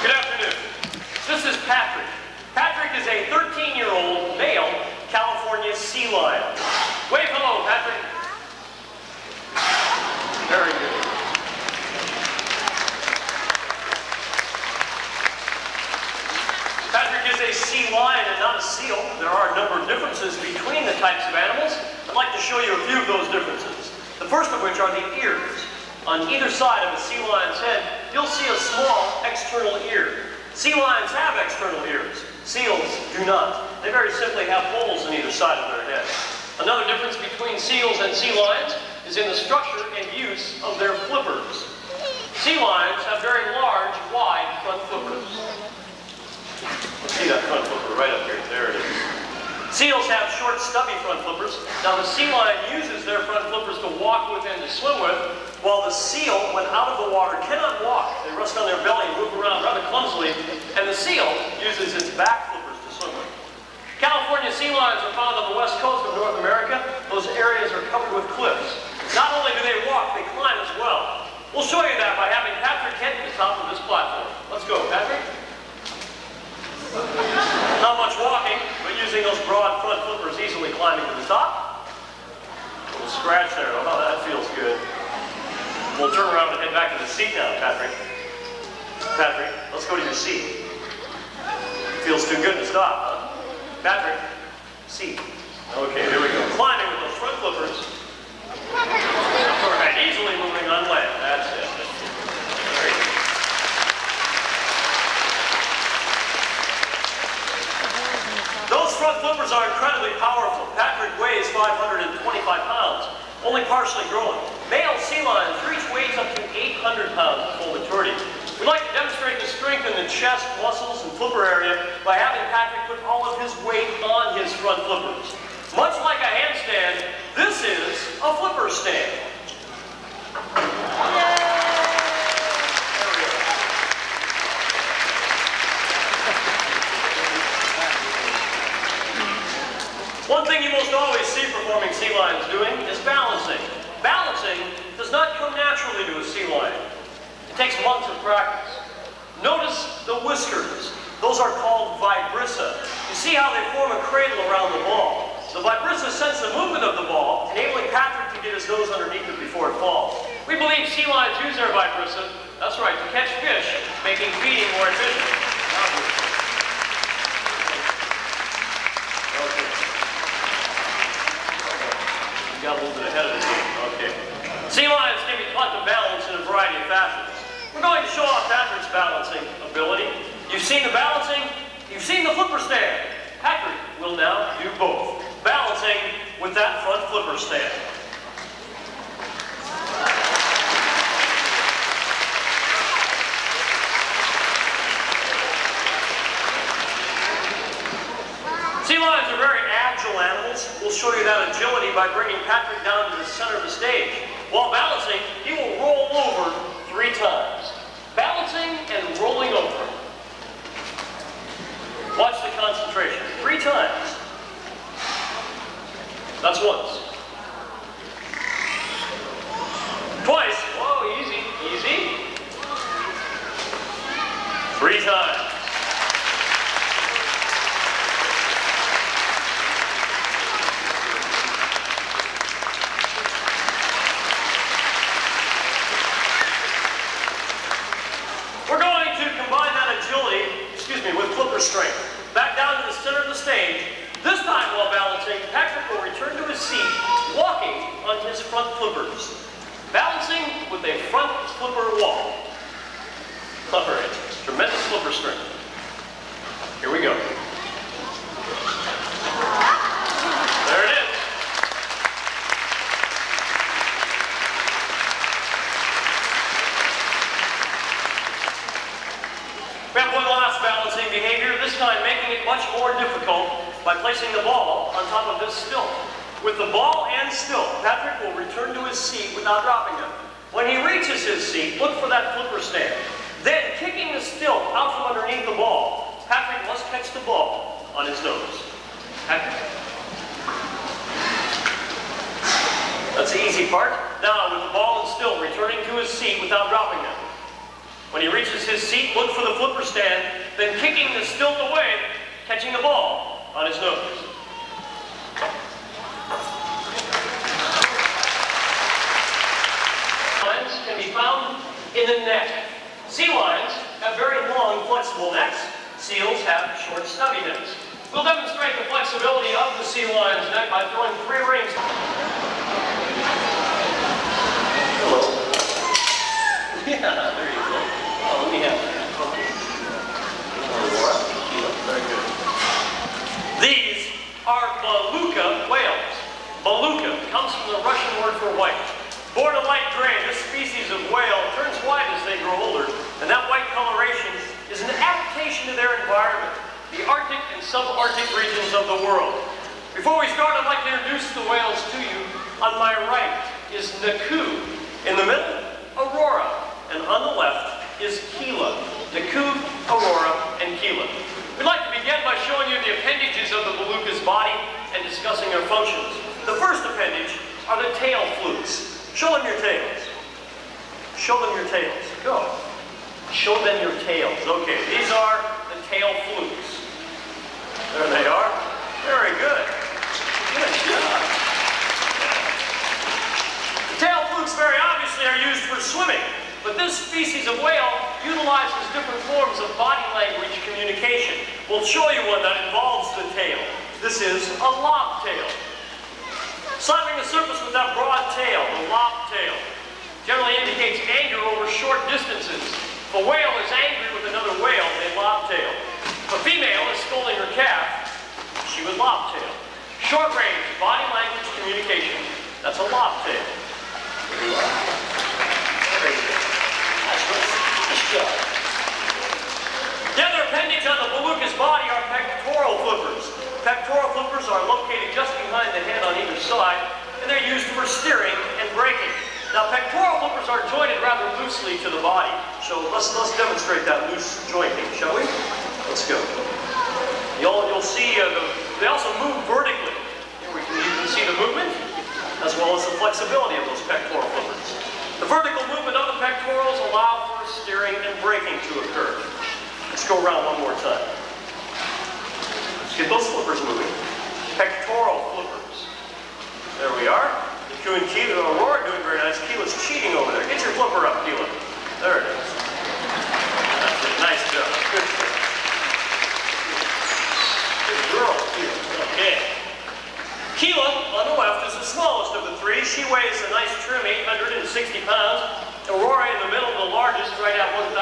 Good afternoon. This is Patrick. Patrick is a 13-year-old male California sea lion. Wave hello, Patrick. Very good. Patrick is a sea lion and not a seal. There are a number of differences between the types of animals. I'd like to show you a few of those differences. The first of which are the ears. On either side of a sea lion's head, you'll see a small external ear. Sea lions have external ears. Seals do not. They very simply have holes in either side of their head. Another difference between seals and sea lions is in the structure and use of their flippers. Sea lions have very large, wide front flippers. Let's see that front flipper right up here. There it is. Seals have short, stubby front flippers. Now, the sea lion uses their front flippers to walk with and to swim with, while the seal, when out of the water, cannot walk. They rest on their belly and move around rather clumsily, and the seal uses its back flippers to swim with. California sea lions are found on the west coast of North America. Those areas are covered with cliffs. Not only do they walk, they climb as well. We'll show you that by having Patrick hit the top of this platform. Let's go, Patrick. Not much walking, but using those broad front flippers, easily climbing to the top. A little scratch there. Oh, that feels good. We'll turn around and head back to the seat now, Patrick. Patrick, let's go to your seat. Feels too good to stop, huh? Patrick, seat. Okay, here we go. Climbing with those front flippers. Right, easily moving on land. That's it. Very good. Those front flippers are incredibly powerful. Patrick weighs 525 pounds, only partially grown. Male sea lions reach weights up to 800 pounds at full maturity. We'd like to demonstrate the strength in the chest, muscles, and flipper area by having Patrick put all of his weight on his front flippers. Much like a handstand, this is a flipper stand. One thing you most always see performing sea lions doing is balancing. Balancing does not come naturally to a sea lion. It takes months of practice. Notice the whiskers. Those are called vibrissa. You see how they form a cradle around the ball. The vibrissa sense the movement of the ball, enabling Patrick to get his nose underneath it before it falls. We believe sea lions use their vibrissa, that's right, to catch fish, making feeding more efficient. Okay. You got a little bit ahead of the game. Okay. Sea lions can be taught to balance in a variety of fashions. We're going to show off Patrick's balancing ability. You've seen the balancing, you've seen the flipper stand. Patrick will now do both. Balancing with that front flipper stand. Sea lions are very agile animals. We'll show you that agility by bringing Patrick down to the center of the stage. While balancing, he will roll over 3 times. Balancing and rolling over. Watch the concentration. 3 times. That's once. Twice. Whoa, easy, easy. 3 times. front flippers. Balancing with a front flipper wall. All right, tremendous flipper strength. Here we go. There it is. We have one last balancing behavior, this time making it much more difficult by placing the ball on top of this stilt. With the ball and stilt, Patrick will return to his seat without dropping them. When he reaches his seat, look for that flipper stand. Then, kicking the stilt out from underneath the ball, Patrick must catch the ball on his nose. Patrick? That's the easy part. Now, with the ball and stilt returning to his seat without dropping them. When he reaches his seat, look for the flipper stand, then kicking the stilt away, catching the ball on his nose. Lines can be found in the neck. Sea lions have very long, flexible necks. Seals have short, stubby necks. We'll demonstrate the flexibility of the sea lion's neck by throwing 3 rings. Hello. Yeah, there you go. Oh, let me have that. Very good. These are beluga whales. Beluga comes from the Russian word for white. Born a light gray, this species of whale turns white as they grow older, and that white coloration is an adaptation to their environment, the Arctic and subarctic regions of the world. Before we start, I'd like to introduce the whales to you. On my right is Naku. In the middle, Aurora. And on the left is Keela. Naku, Aurora, and Keela. We'd like to begin by showing you the appendages of the beluga's body and discussing their functions. The first appendage are the tail flukes. Show them your tails. Show them your tails. Go. Show them your tails. Okay, these are the tail flukes. There they are. Very good. Good job. The tail flukes very obviously are used for swimming, but this species of whale utilizes different forms of body language communication. We'll show you one that involves the tail. This is a lobtail. Slapping the surface with that broad tail, the lobtail, generally indicates anger over short distances. If a whale is angry with another whale, they lobtail. If a female is scolding her calf, she would lobtail. Short range body language communication, that's a lobtail. There you are. Very good. Nice job. The other appendage on the beluga's body are pectoral flippers. Pectoral flippers are located just behind the head on either side, and they're used for steering and braking. Now, pectoral flippers are jointed rather loosely to the body, so let's demonstrate that loose jointing, shall we? Let's go. You'll see they also move vertically. Here you can see the movement, as well as the flexibility of those pectoral flippers. The vertical movement of the pectorals allow for steering and braking to occur. Let's go around one more time. Get those flippers moving. Pectoral flippers. There we are. Naku and Keela, Aurora doing very nice. Keela's cheating over there. Get your flipper up, Keela. There it is. That's it. Nice job. Good job. Good girl, Keela. Okay. Keela, on the left, is the smallest of the 3. She weighs a nice trim 860 pounds. Aurora in the middle, the largest, right at 1,000,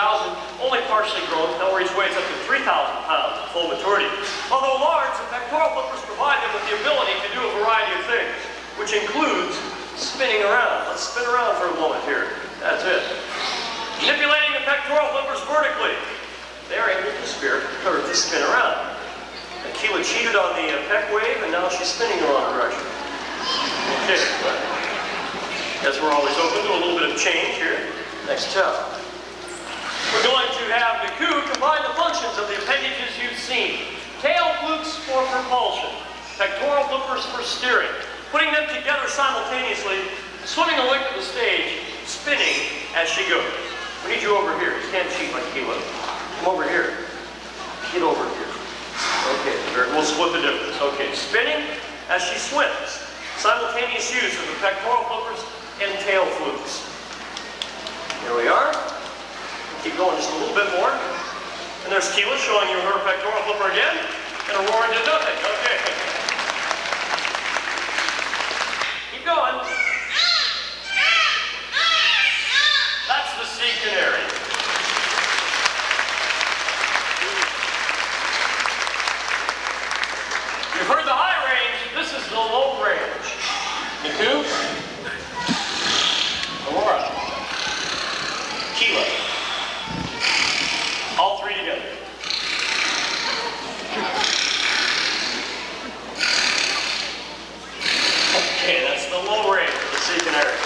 only partially grown. However, each weighs up to 3,000 pounds at full maturity. Although large, the pectoral flippers provide them with the ability to do a variety of things, which includes spinning around. Let's spin around for a moment here. That's it. Manipulating the pectoral flippers vertically. They're able to spin around. And Keela cheated on the pec wave, and now she's spinning the wrong direction. Okay, but guess we're always open to a little bit of change here. Next job. We're going to have Naku combine the functions of the appendages you've seen. Tail flukes for propulsion, pectoral flippers for steering. Putting them together simultaneously, swimming the length of the stage, spinning as she goes. We need you over here. You can't cheat like Keela. Come over here. Get over here. Okay, we'll split the difference. Okay, spinning as she swims. Simultaneous use of the pectoral flippers and tail flukes. Here we are. Keep going just a little bit more. And there's Keela showing you her pectoral flipper again. And Aurora did nothing. Okay. Keep going. canary.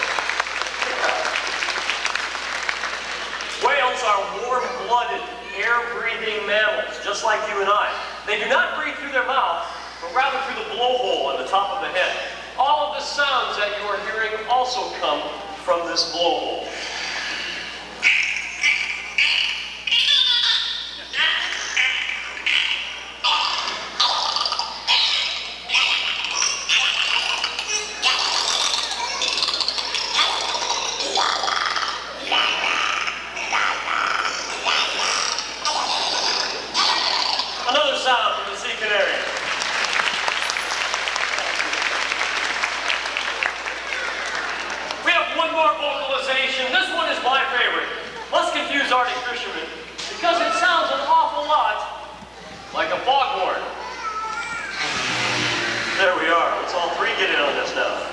Whales are warm-blooded, air-breathing mammals, just like you and I. They do not breathe through their mouth, but rather through the blowhole on the top of the head. All of the sounds that you are hearing also come from this blowhole. Another sound from the sea canary. We have one more vocalization. This one is my favorite. Must confuse Arctic fishermen because it sounds an awful lot like a foghorn. There we are. Let's all three get in on this now.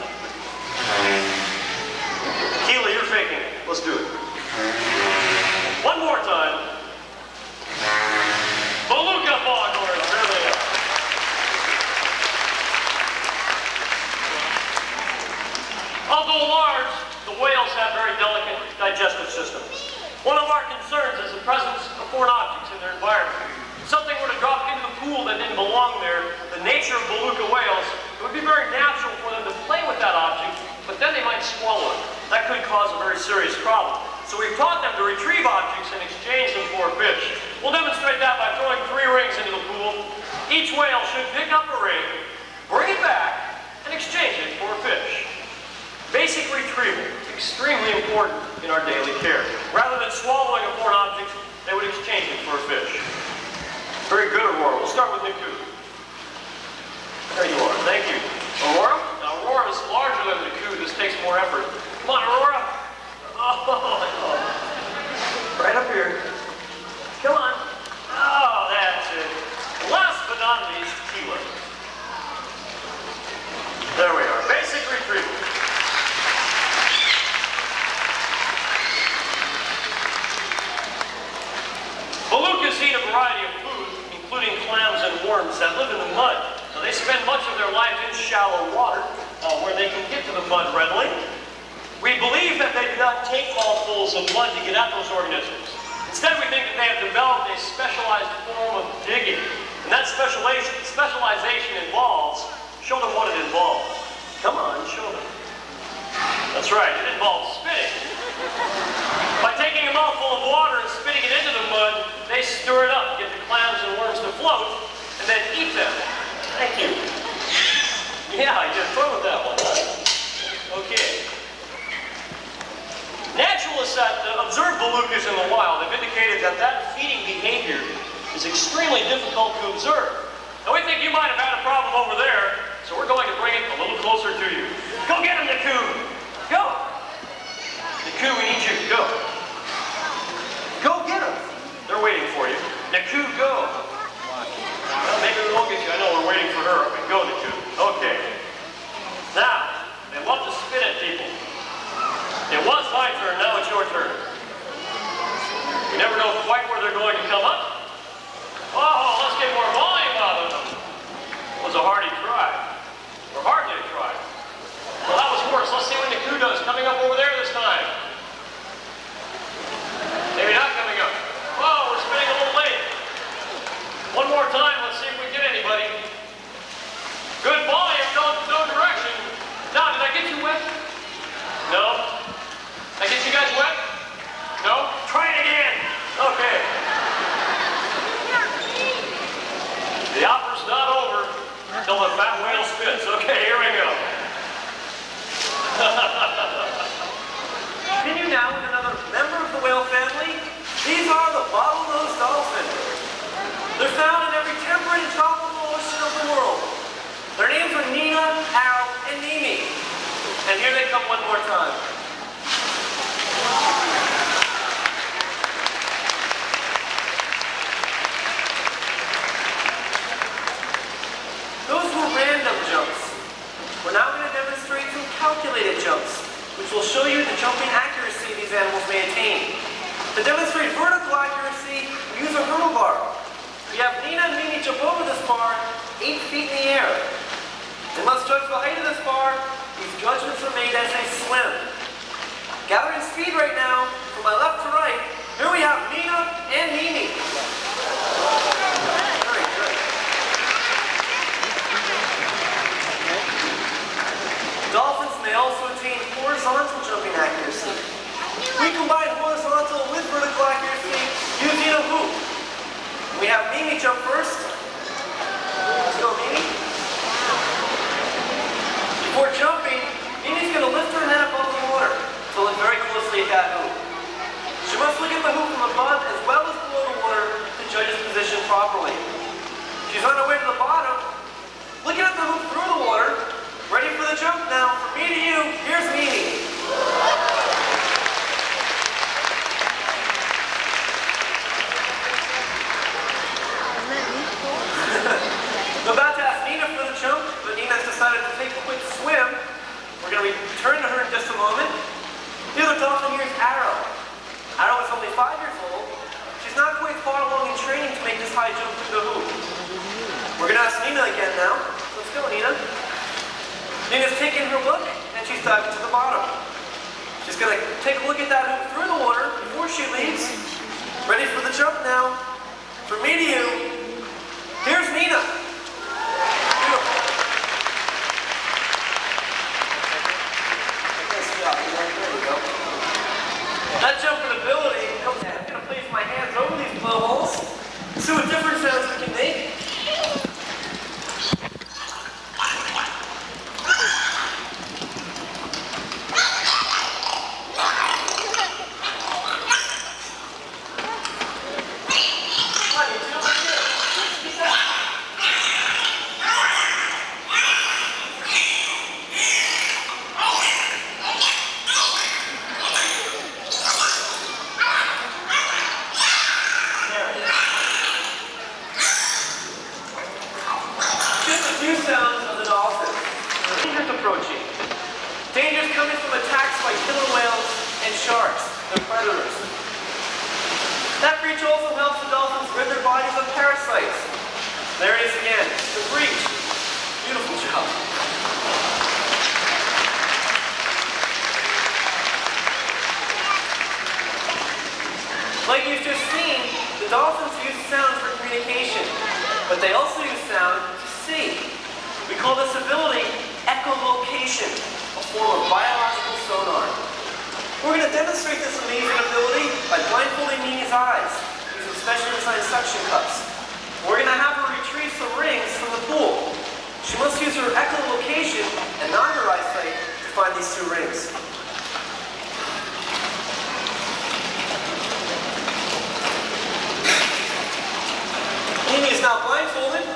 Keely, you're faking it. Let's do it. One more time. Beluga foghorns. There they are. Although large, the whales have very delicate digestive systems. One of our concerns is the presence of foreign objects in their environment. If something were to drop into the pool that didn't belong there, the nature of beluga whales, it would be very natural for them to play with that object, but then they might swallow it. That could cause a very serious problem. So we've taught them to retrieve objects and exchange them for a fish. We'll demonstrate that by throwing 3 rings into the pool. Each whale should pick up a ring, bring it back, and exchange it for a fish. Basic retrieval, extremely important in our daily care. Rather than swallowing a foreign object, they would exchange it for a fish. Very good, Aurora. We'll start with Niku. There you are. Thank you. Aurora? Now, Aurora is larger than Niku. This takes more effort. Come on, Aurora. Oh. Right up here. Come on. Oh, that's it. Last but not least, Keela. There we are. Basic retrieval. Belugas eat a variety of food, including clams and worms that live in the mud. Now, they spend much of their life in shallow water, where they can get to the mud readily. We believe that they do not take mouthfuls of mud to get at those organisms. Instead, we think that they have developed a specialized form of digging. And that specialization involves, show them what it involves. Come on, show them. That's right, it involves spitting. By taking a mouthful of water and spitting it into the mud, they stir it up, get the clams and worms to float, and then eat them. Thank you. Yeah, you had fun with that one, huh? Okay. Naturalists that observe belugas in the wild have indicated that feeding behavior is extremely difficult to observe. Now, we think you might have had a problem over there, so we're going to bring it a little closer to you. Go get him, Niku! Go! Niku, we need you. Go. Go get him. They're waiting for you. Niku, go. Well, maybe we won't get you. I know we're waiting for her. But go, Niku. Okay. Now, they love to spit at people. It was my turn. Now it's your turn. You never know quite where they're going to come up. Oh, let's get more volume out of them. It was a hearty try. Or hardly a try. Well, that was worse. Let's see what Niku does. Coming up over there this time. Maybe not coming up. Oh, we're spinning a little late. One more time. Let's see if we get anybody. Good volume. No direction. Now, did I get you wet? No. Did I get you guys wet? No? Try it again. Okay. The opera's not over until the fat whale spits. Okay, here we go. Continue now with another member of the whale family. These are the bottlenose dolphins. They're found in every temperate and tropical ocean of the world. Their names are Nina, Harold, and Mimi. And here they come one more time. Those were random jumps. We're now going to demonstrate some calculated jumps, which will show you the jumping accuracy these animals may attain. To demonstrate vertical accuracy, we use a hurdle bar. We have Nina and Mimi jump over this bar 8 feet in the air. They must judge the height of this bar. These judgments are made as they swim. Dolphins may also attain horizontal jumping accuracy. We combine horizontal with vertical accuracy using a hoop. We have Mimi jump first. Let's go, Mimi. Before jumping, Mimi's going to lift her head above the water to look very closely at that hoop. She must look at the hoop from above as well as below the water to judge its position properly. She's on her way to the bottom, looking at the hoop through the water, ready for the jump now. From me to you, here's Mimi. I'm about to ask Nina for the jump, but Nina's decided to take a quick swim. We're going to return to her in just a moment. The other dolphin here is Arrow. Arrow is only 5 years old. She's not quite far along in training to make this high jump through the hoop. We're going to ask Nina again now. Let's go, Nina. Nina's taking her look, and she's diving to the bottom. She's going to take a look at that hoop through the water before she leaves. Ready for the jump now. From me to you, here's Nina. Beautiful. Nice job. There we go. That jumping ability comes in. I'm going to place my hands over these blowholes. See what different sounds we can make. Dangers coming from attacks by killer whales and sharks, they're predators. That breach also helps the dolphins rid their bodies of parasites. There it is again, the breach. Beautiful job. Like you've just seen, the dolphins use sound for communication, but they also use sound to see. We call this ability echolocation, a form of biological sonar. We're going to demonstrate this amazing ability by blindfolding Mimi's eyes using specially designed suction cups. We're going to have her retrieve some rings from the pool. She must use her echolocation and not her eyesight to find these 2 rings. Mimi is now blindfolded,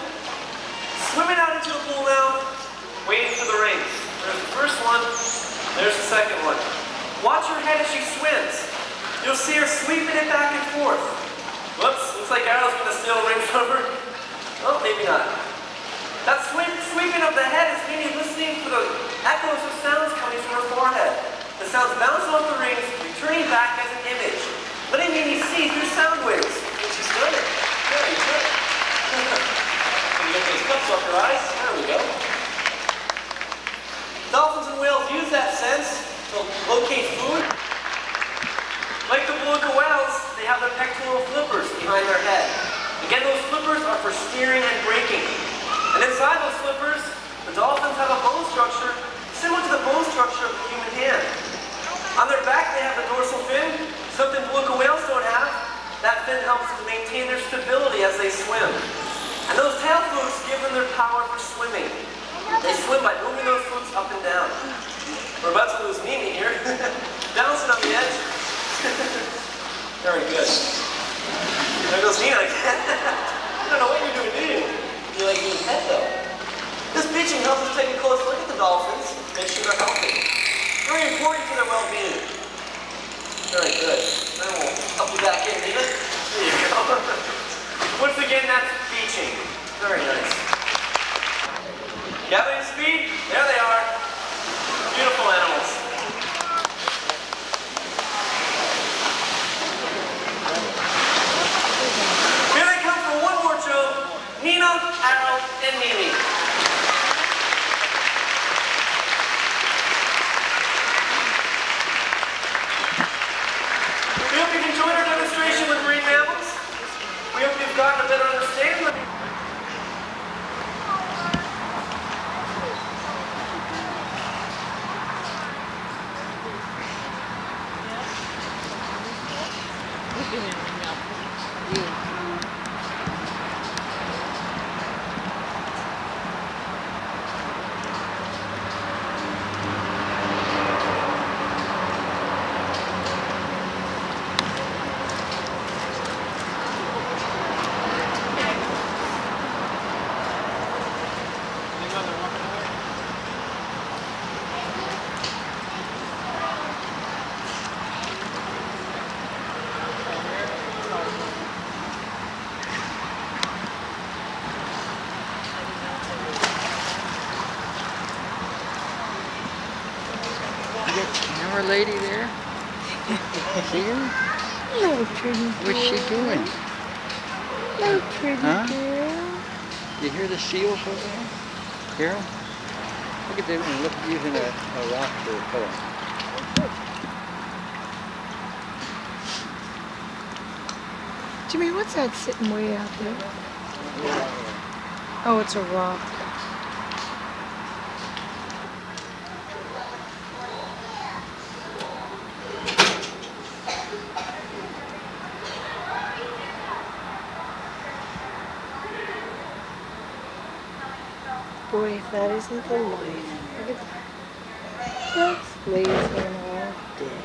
swimming out into the pool now, waiting for the rings. There's the first one, there's the second one. Watch her head as she swims. You'll see her sweeping it back and forth. Whoops, looks like Arrow's going to steal a ring from her. Oh, maybe not. That sweeping of the head is Mimi listening for the echoes of sounds coming from her forehead. The sounds bounce off the rings, returning back as an image, letting Mimi see through sound waves. And she's done it. Very good. Can you get those cups off her eyes? There we go. Dolphins and whales use that sense to locate food. Like the beluga whales, they have their pectoral flippers behind their head. Again, those flippers are for steering and braking. And inside those flippers, the dolphins have a bone structure similar to the bone structure of the human hand. On their back, they have the dorsal fin, something beluga whales don't have. That fin helps to maintain their stability as they swim. And those tail flukes give them their power for swimming. They swim by moving those flukes up and down. We're about to lose Mimi here. Bouncing on the edge. Very good. There goes Nina again. I don't know what you're doing, do you? You like being pet though. This beaching helps us take a close look at the dolphins, make sure they're healthy. Very important to their well-being. Very good. Then we'll help you back in, Nina. There you go. Once again, that's beaching. Very nice. Gathering speed, there they are. Beautiful animals. Here they come for one more jump. Nina, Arrow, and Mimi. We hope you've enjoyed our demonstration with marine mammals. We hope you've gotten a better understanding of You got a camera lady there? See her? Hello, pretty girl. What's she doing? Hello, pretty Huh? girl. You hear the seals over there? Carol? Look at them. Look, using a rock for a pillow. Jimmy, what's that sitting way out there? Oh, it's a rock. Boy, if that isn't the life. Look at that. That's lazing all day.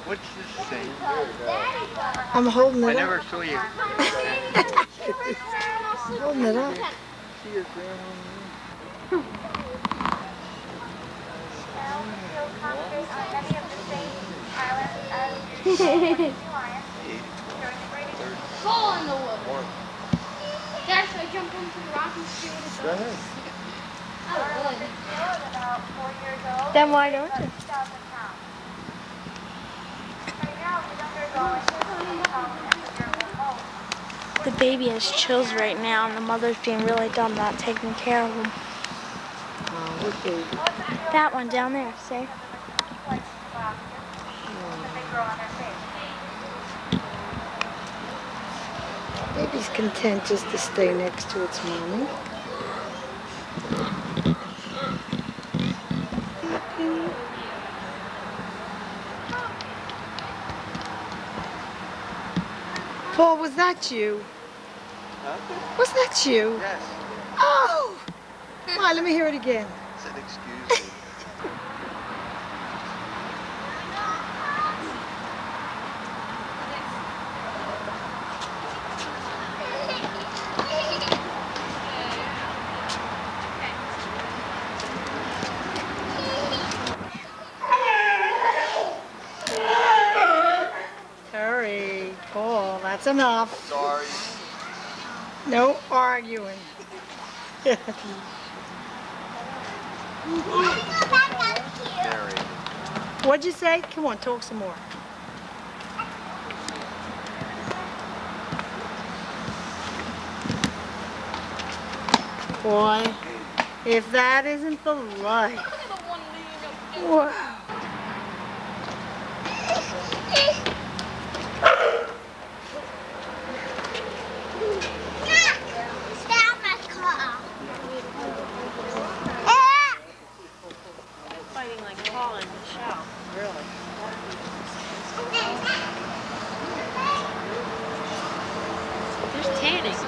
What's this thing? I'm holding it I up. never saw you. I'm holding it up. See your grandma? Hole in the wood. Dad, should I jump into the rock and see what it's Go ahead. Oh, good. Then why don't you? The baby has chills right now, and the mother's being really dumb not taking care of him. Oh, what baby? That one down there, see? Baby's content just to stay next to its mommy. Paul, was that you? Huh? Was that you? Yes. Oh! Come on, let me hear it again. I said, excuse me. Hurry, Paul, that's enough. Sorry. No arguing. Mary. What'd you say? Come on, talk some more. Boy, if that isn't the life. Wow. Fighting like Paul and Michelle. Really? There's tanning.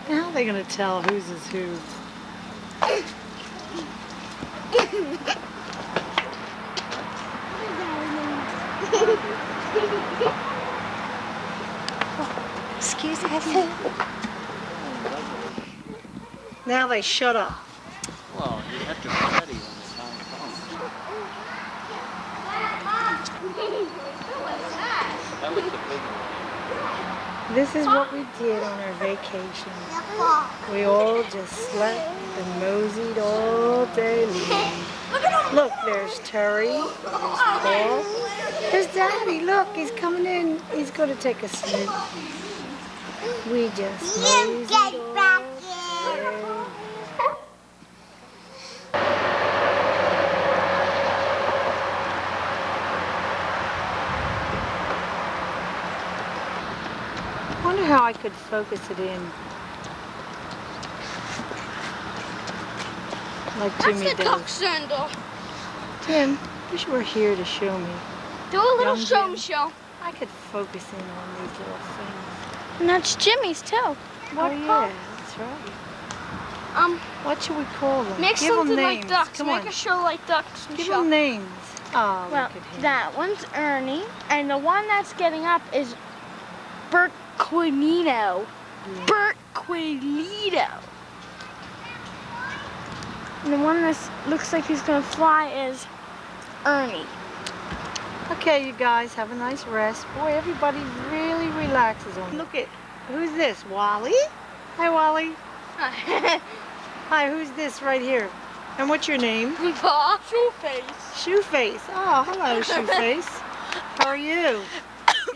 How are they going to tell whose is who? Excuse me. Now they shut up. Well, you have to study when the time comes. That was the big one. This is what we did on our vacation. We all just slept and moseyed all day long. Look, there's Terry, there's Paul, there's Daddy. Look, he's coming in. He's going to take a snoop. We just You moseyed get on back there. I wonder how I could focus it in like Jimmy That's the duck does. sandal. Tim, wish you were here to show me. Do a little Young show Jim. me show. I could focus in on these little things. And that's Jimmy's too. What Oh call- yeah, that's right. What should we call them? Make Give them something names. like ducks. Come Make on. a show like ducks. Give show. them names. Oh, Well, look at him. that one's Ernie, and the one that's getting up is Bert Quilino. Yeah. Bert Quilino. And the one that looks like he's gonna fly is Ernie. Okay, you guys, have a nice rest. Boy, everybody really relaxes on. Look at, who's this? Wally? Hi, Wally. Hi, who's this right here? And what's your name? Shoeface. Shoeface. Oh, hello, Shoeface. How are you?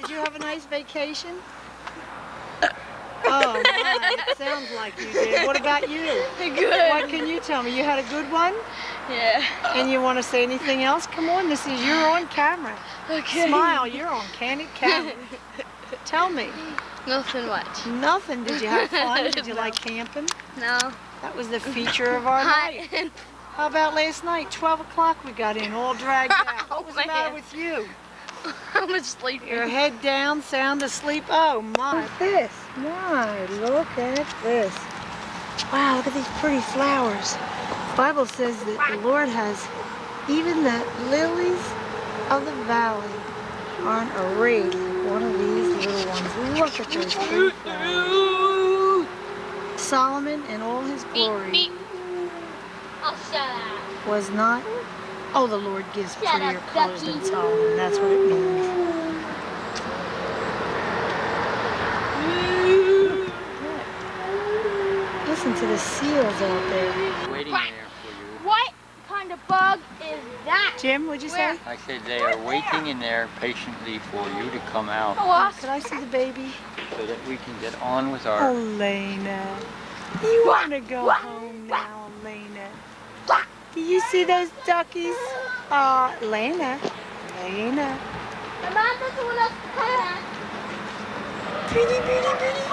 Did you have a nice vacation? Oh, my, it sounds like you did. What about you? Good. What can you tell me? You had a good one? Yeah. And you want to say anything else? Come on, you're on camera. Okay. Smile, you're on candid camera. Tell me. Nothing much. Nothing. Did you have fun? Did you like camping? No. That was the feature of our night. Hi. How about last night? 12 o'clock we got in, all dragged out. What was the matter Man. with you? I'm asleep. Your head down, sound asleep. Oh my. Look at this. My, look at this. Wow, look at these pretty flowers. The Bible says that the Lord has even the lilies of the valley aren't arrayed like one of these little ones. Look at those pretty flowers. Solomon in all his glory I'll shut up. was not. Oh, the Lord gives Shut prettier up, colors than Ducky. Solomon. That's what it means. Listen to the seals out there. Waiting there for you. What kind of bug is that? Jim, what'd you say? I said they are waiting in there patiently for you to come out Could I see the baby? so that we can get on with our... Elena. You want to go home now, Elena? Do you see those duckies? Elena. Elena. The man doesn't want us to come back. Pretty, pretty, pretty.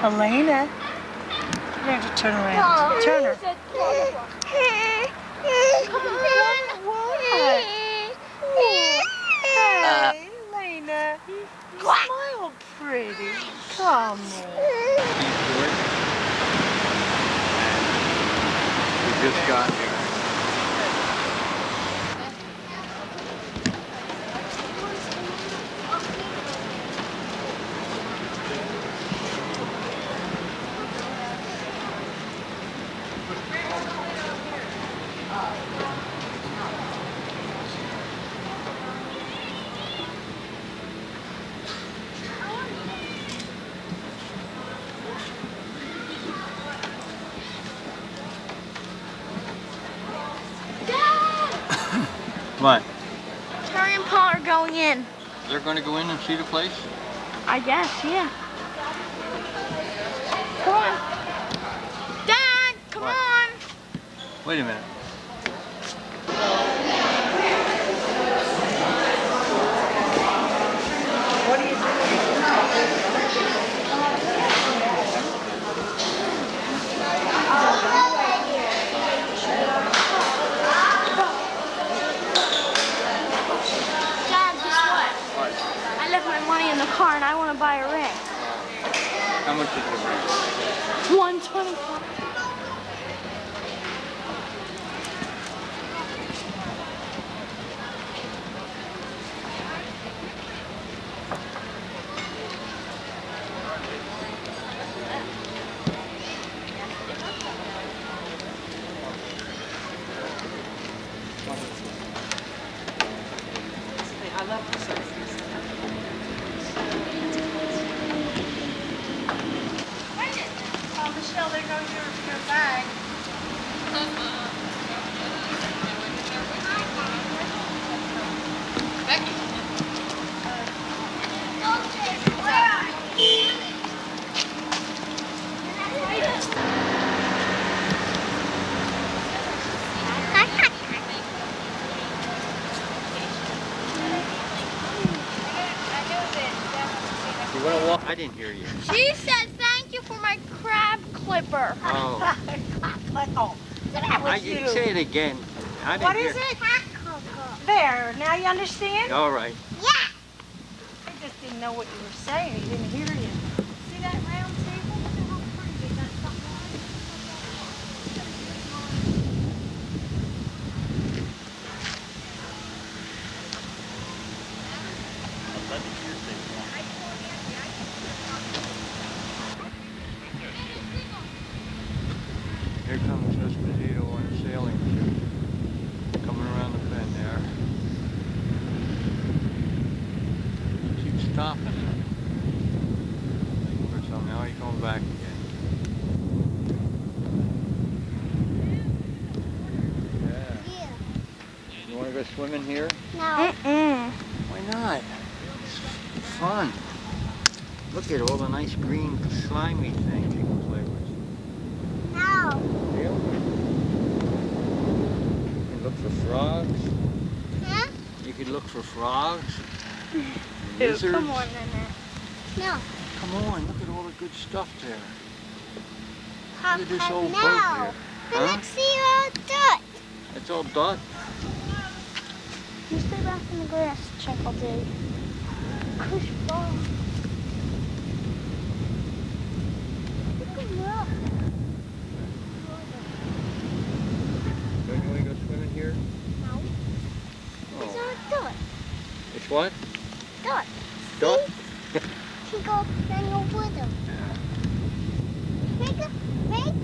Elena. You have to turn around. Turn her. Hey, Elena. Smile pretty. Come on. We just got here. What? Terry and Paul are going in. They're going to go in and see the place? I guess, yeah. Come on. Dad, come What? on. Wait a minute. What are you doing? Dad, guess what? I left my money in the car and I want to buy a ring. How much is the ring? $125. Michelle, there goes your bag. Becky. want to walk? I didn't hear you. She said thank you for my crab clipper. Oh. That was you. Say it again. I didn't What hear. is it? There, now you understand? All right. Yeah. I just didn't know what you were saying. He didn't hear you. See that round table? Look at how pretty they got something on it. Here comes Esposito on a sailing ship. Coming around the bend there. Keep stopping. Or somehow he's coming back again. Yeah. You want to go swimming here? No. Why not? It's fun. Look at all the nice green slimy things you can play with. No. Yeah. You can look for frogs. Huh? You can look for frogs. Ew, Lizards. come on, Nana. No. Come on, look at all the good stuff there. Pop, Look at this pop, old no. boat here. But Huh? let's see all done. It's all done. You stay back in the grass, check all day. Kush ball. Look at that. Don't you want to go swimming here? No. It's Oh. not done. It's what? Done. Done? She go, then you're with him. Make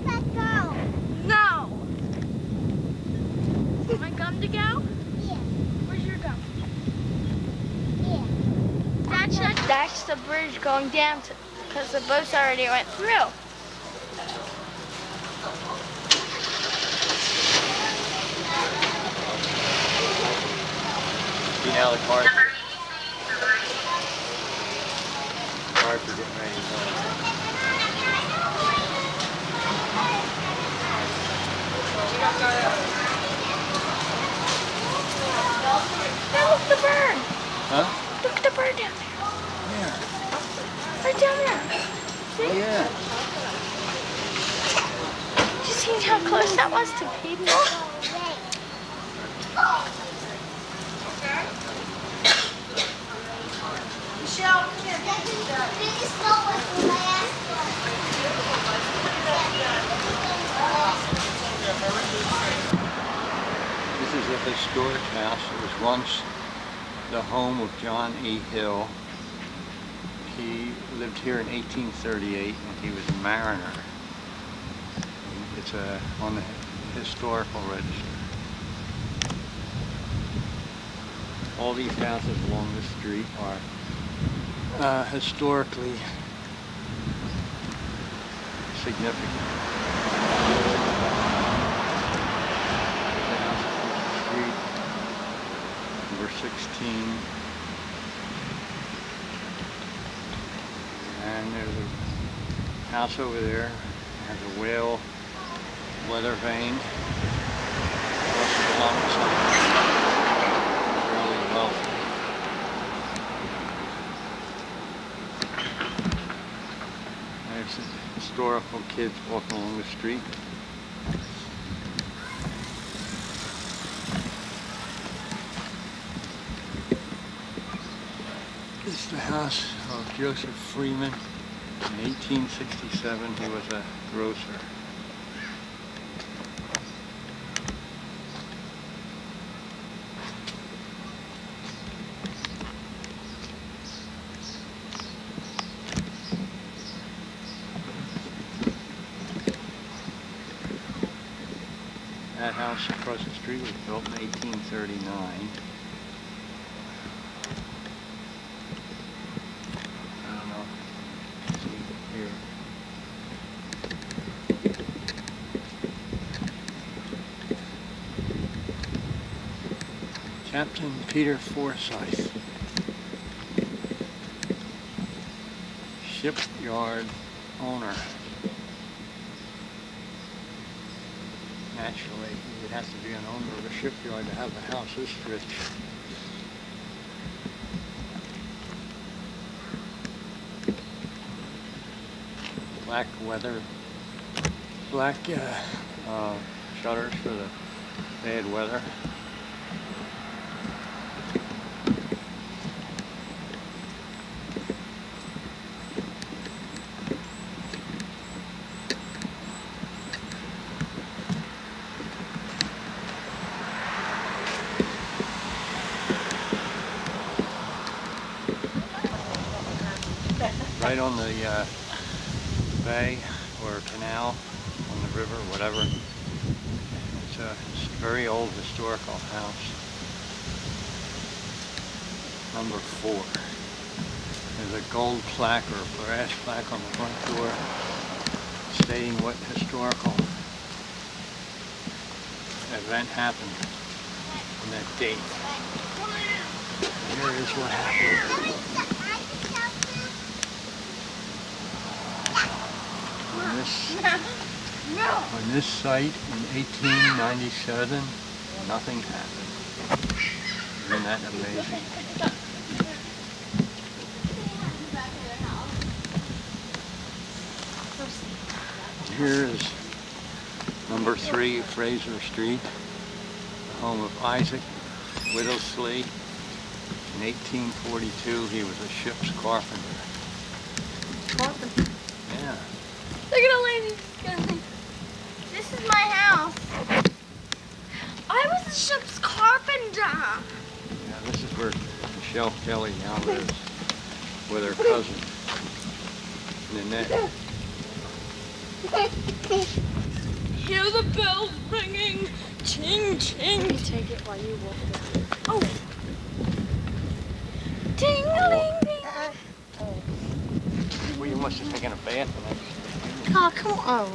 that go. No. My gum to go? Yeah. Where's your gum? Yeah. That's the bridge going down because the boats already went through. See now the cars. Cars are getting ready to go. Now look the bird. Huh? Look at the bird down there. Where? Right down there. Oh, yeah. Did you see how close that was to people? Michelle, come here. Biggest boat was the last This is a historic house. It was once the home of John E. Hill. He lived here in 1838 and he was a mariner. It's on the historical register. All these houses along this street are historically significant. The house across the street, number 16. And there's a house over there, has a whale weather vane. Also belongs to someone really wealthy. There's some historical kids walking along the street. This is the house of Joseph Freeman. In 1867, he was a grocer. That house across the street was built in 1839. I don't know. Let's see here. Captain Peter Forsyth. Shipyard owner. Naturally, you would have to be an owner of a shipyard to have a house this rich. black shutters for the bad weather. Right on the bay or canal, on the river, whatever. It's a very old historical house. Number 4. There's a gold plaque or a brass plaque on the front door stating what historical event happened on that date. Here is what happened. On this site in 1897, nothing happened. Isn't that amazing? Here is number 3 Fraser Street, the home of Isaac Whittlesley. In 1842, he was a ship's carpenter. Carpenter? Yeah. Look at the lady. This is my house. I was a ship's carpenter. Yeah, this is where Michelle Kelly now lives with her cousin, Nanette. Hear the bells ringing. Ching, ching. Let me take it while you walk down. Oh. Ding-a-ling-ding. Well, you must have taken a bath tonight. Oh, come on.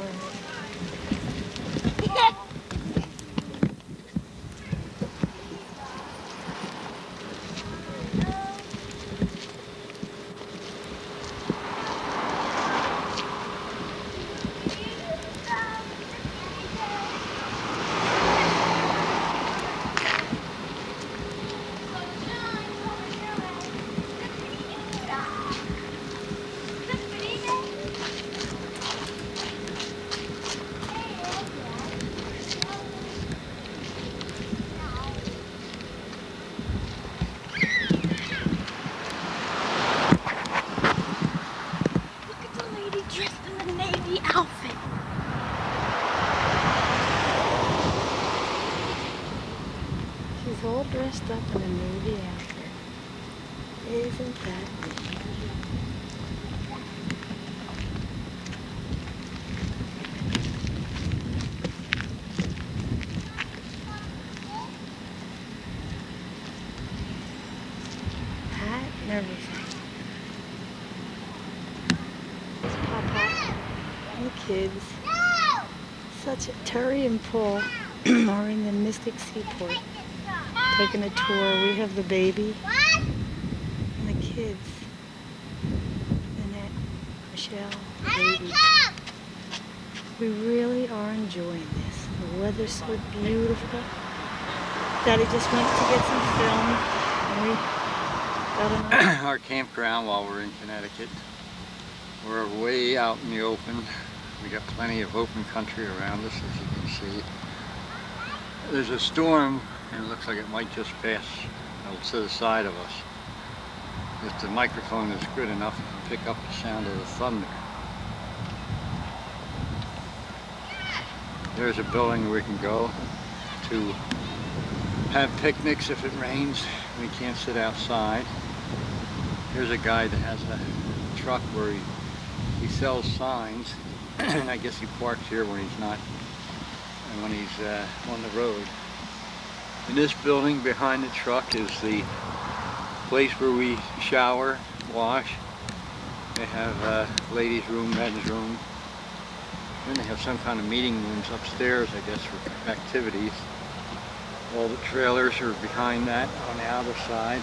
She's all dressed up in a Navy outfit. Isn't that neat? Hat and everything. There's Papa and the kids. Such a Terry and Paul are in the Mystic Seaport. Taking a tour. We have the baby and the kids. Annette, Michelle, the baby. We really are enjoying this. The weather's so beautiful. Daddy just went to get some film and we got Our campground while we're in Connecticut. We're way out in the open. We got plenty of open country around us, as you can see. There's a storm, and it looks like it might just pass to the side of us. If the microphone is good enough, it can pick up the sound of the thunder. There's a building we can go to have picnics if it rains. We can't sit outside. Here's a guy that has a truck where he sells signs, and I guess he parks here when he's not, and when he's on the road. In this building behind the truck is the place where we shower, wash. They have ladies' room, men's room. Then they have some kind of meeting rooms upstairs, I guess, for activities. All the trailers are behind that on the outer side.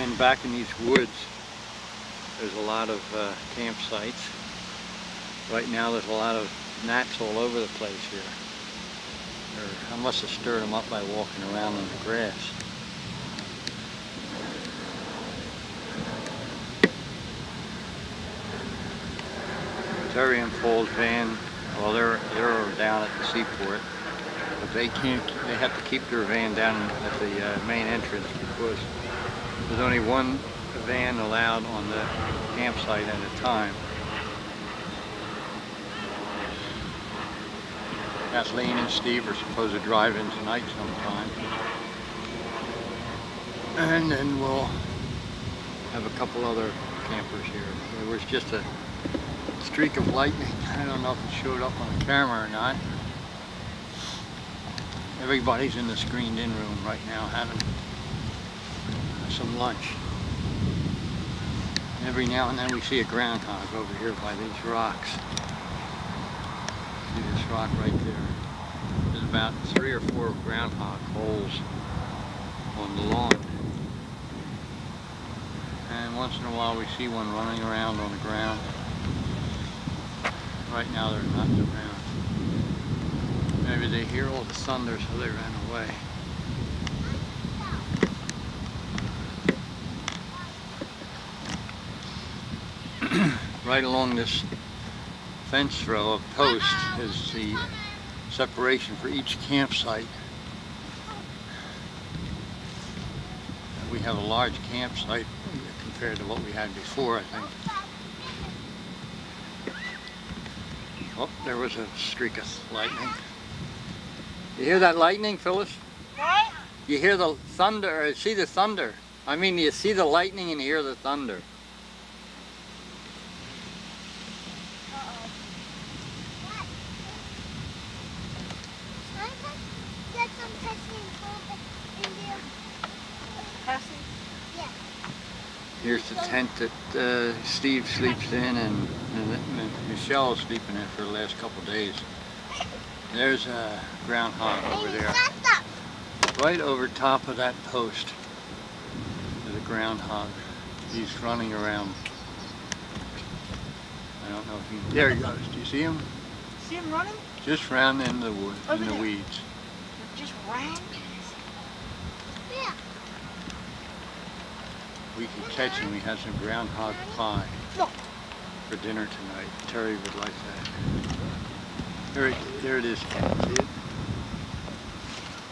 And back in these woods, there's a lot of campsites. Right now there's a lot of gnats all over the place here. I must have stirred them up by walking around in the grass. Terry and Paul's van, well, they're down at the seaport, but they have to keep their van down at the main entrance because there's only one van allowed on the campsite at a time. Kathleen and Steve are supposed to drive in tonight sometime. And then we'll have a couple other campers here. There was just a streak of lightning. I don't know if it showed up on the camera or not. Everybody's in the screened-in room right now having some lunch. Every now and then we see a groundhog over here by these rocks. See this rock right there? There's about 3 or 4 groundhog holes on the lawn. And once in a while we see one running around on the ground. Right now they're not around. Maybe they hear all the thunder so they ran away. Right along this fence row of posts is the separation for each campsite. We have a large campsite compared to what we had before, I think. Oh, there was a streak of lightning. You hear that lightning, Phyllis? What? You hear the thunder, or see the thunder. I mean, you see the lightning and you hear the thunder. Get some Pepsi in there. Pepsi? Yeah. Here's the tent that Steve sleeps in and Michelle is sleeping in for the last couple of days. There's a groundhog over there. Right over top of that post is a groundhog. He's running around. I don't know if he... There he goes. Do you see him? See him running? Just round in the wood, in the weeds. Just ran? Yeah. We can catch him. We have some groundhog pie for dinner tonight. Terry would like that. There it is. See it?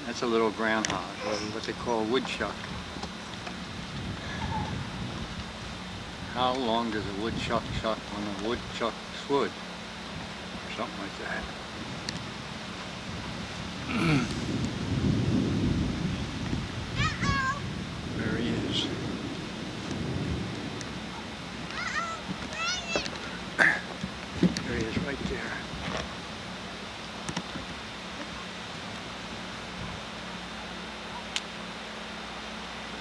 That's a little groundhog, or what they call woodchuck. How long does a woodchuck chuck when a woodchuck's wood? Or something like that. There he is. There he is right there.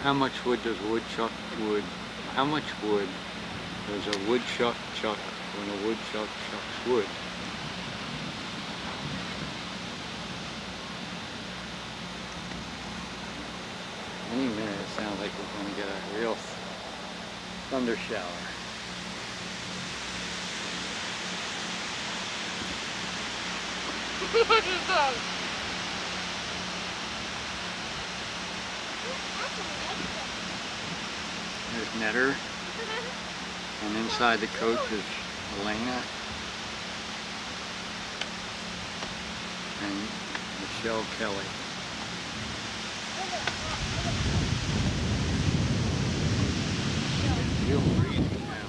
How much wood does a woodchuck how much wood does a woodchuck chuck when a woodchuck chucks wood? Any minute it sounds like we're going to get a real thunder shower. There's Netter, and inside the coach is Elena and Michelle Kelly. Feel breathing now.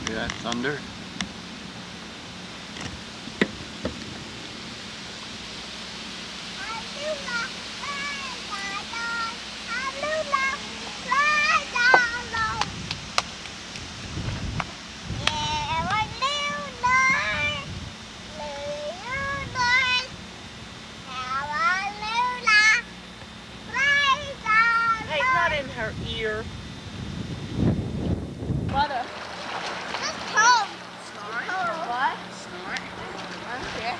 Hear that thunder? Hey, not in her ear. Mother. Just home. Snort. What? Snort. Okay.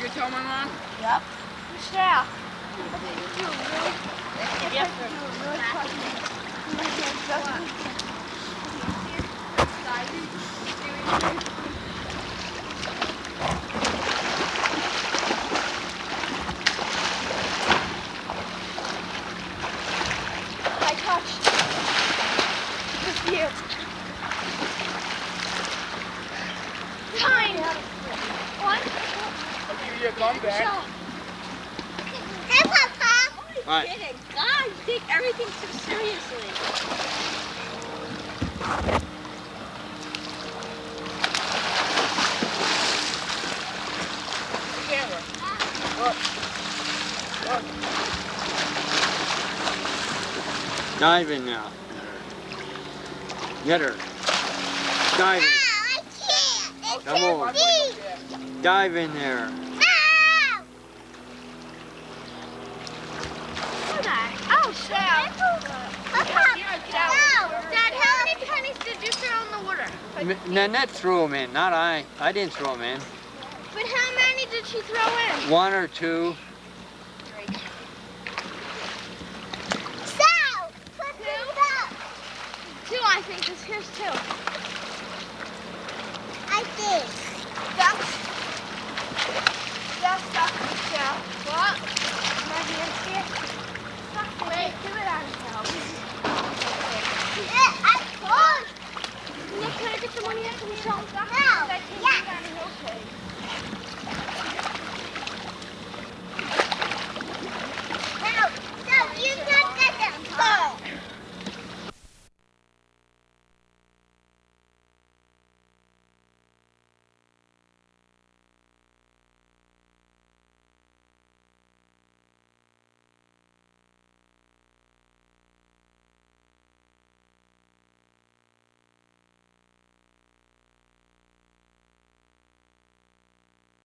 You tell my mom? Yep. Michelle. Yep. I touched. This view. Time. What? I'll give you a gun back. Hey, Papa. Right. God, you take everything so seriously. Dive in now. Get her. Dive in. I can't. It's Come too on. deep. Dive in there. Ow! Oh, Shell. Papa, no. Dad, how many pennies did you throw in the water? Nanette threw them in, not I. I didn't throw them in. But how many did she throw in? 1 or 2. So, put this up. 2, I think. Here's 2.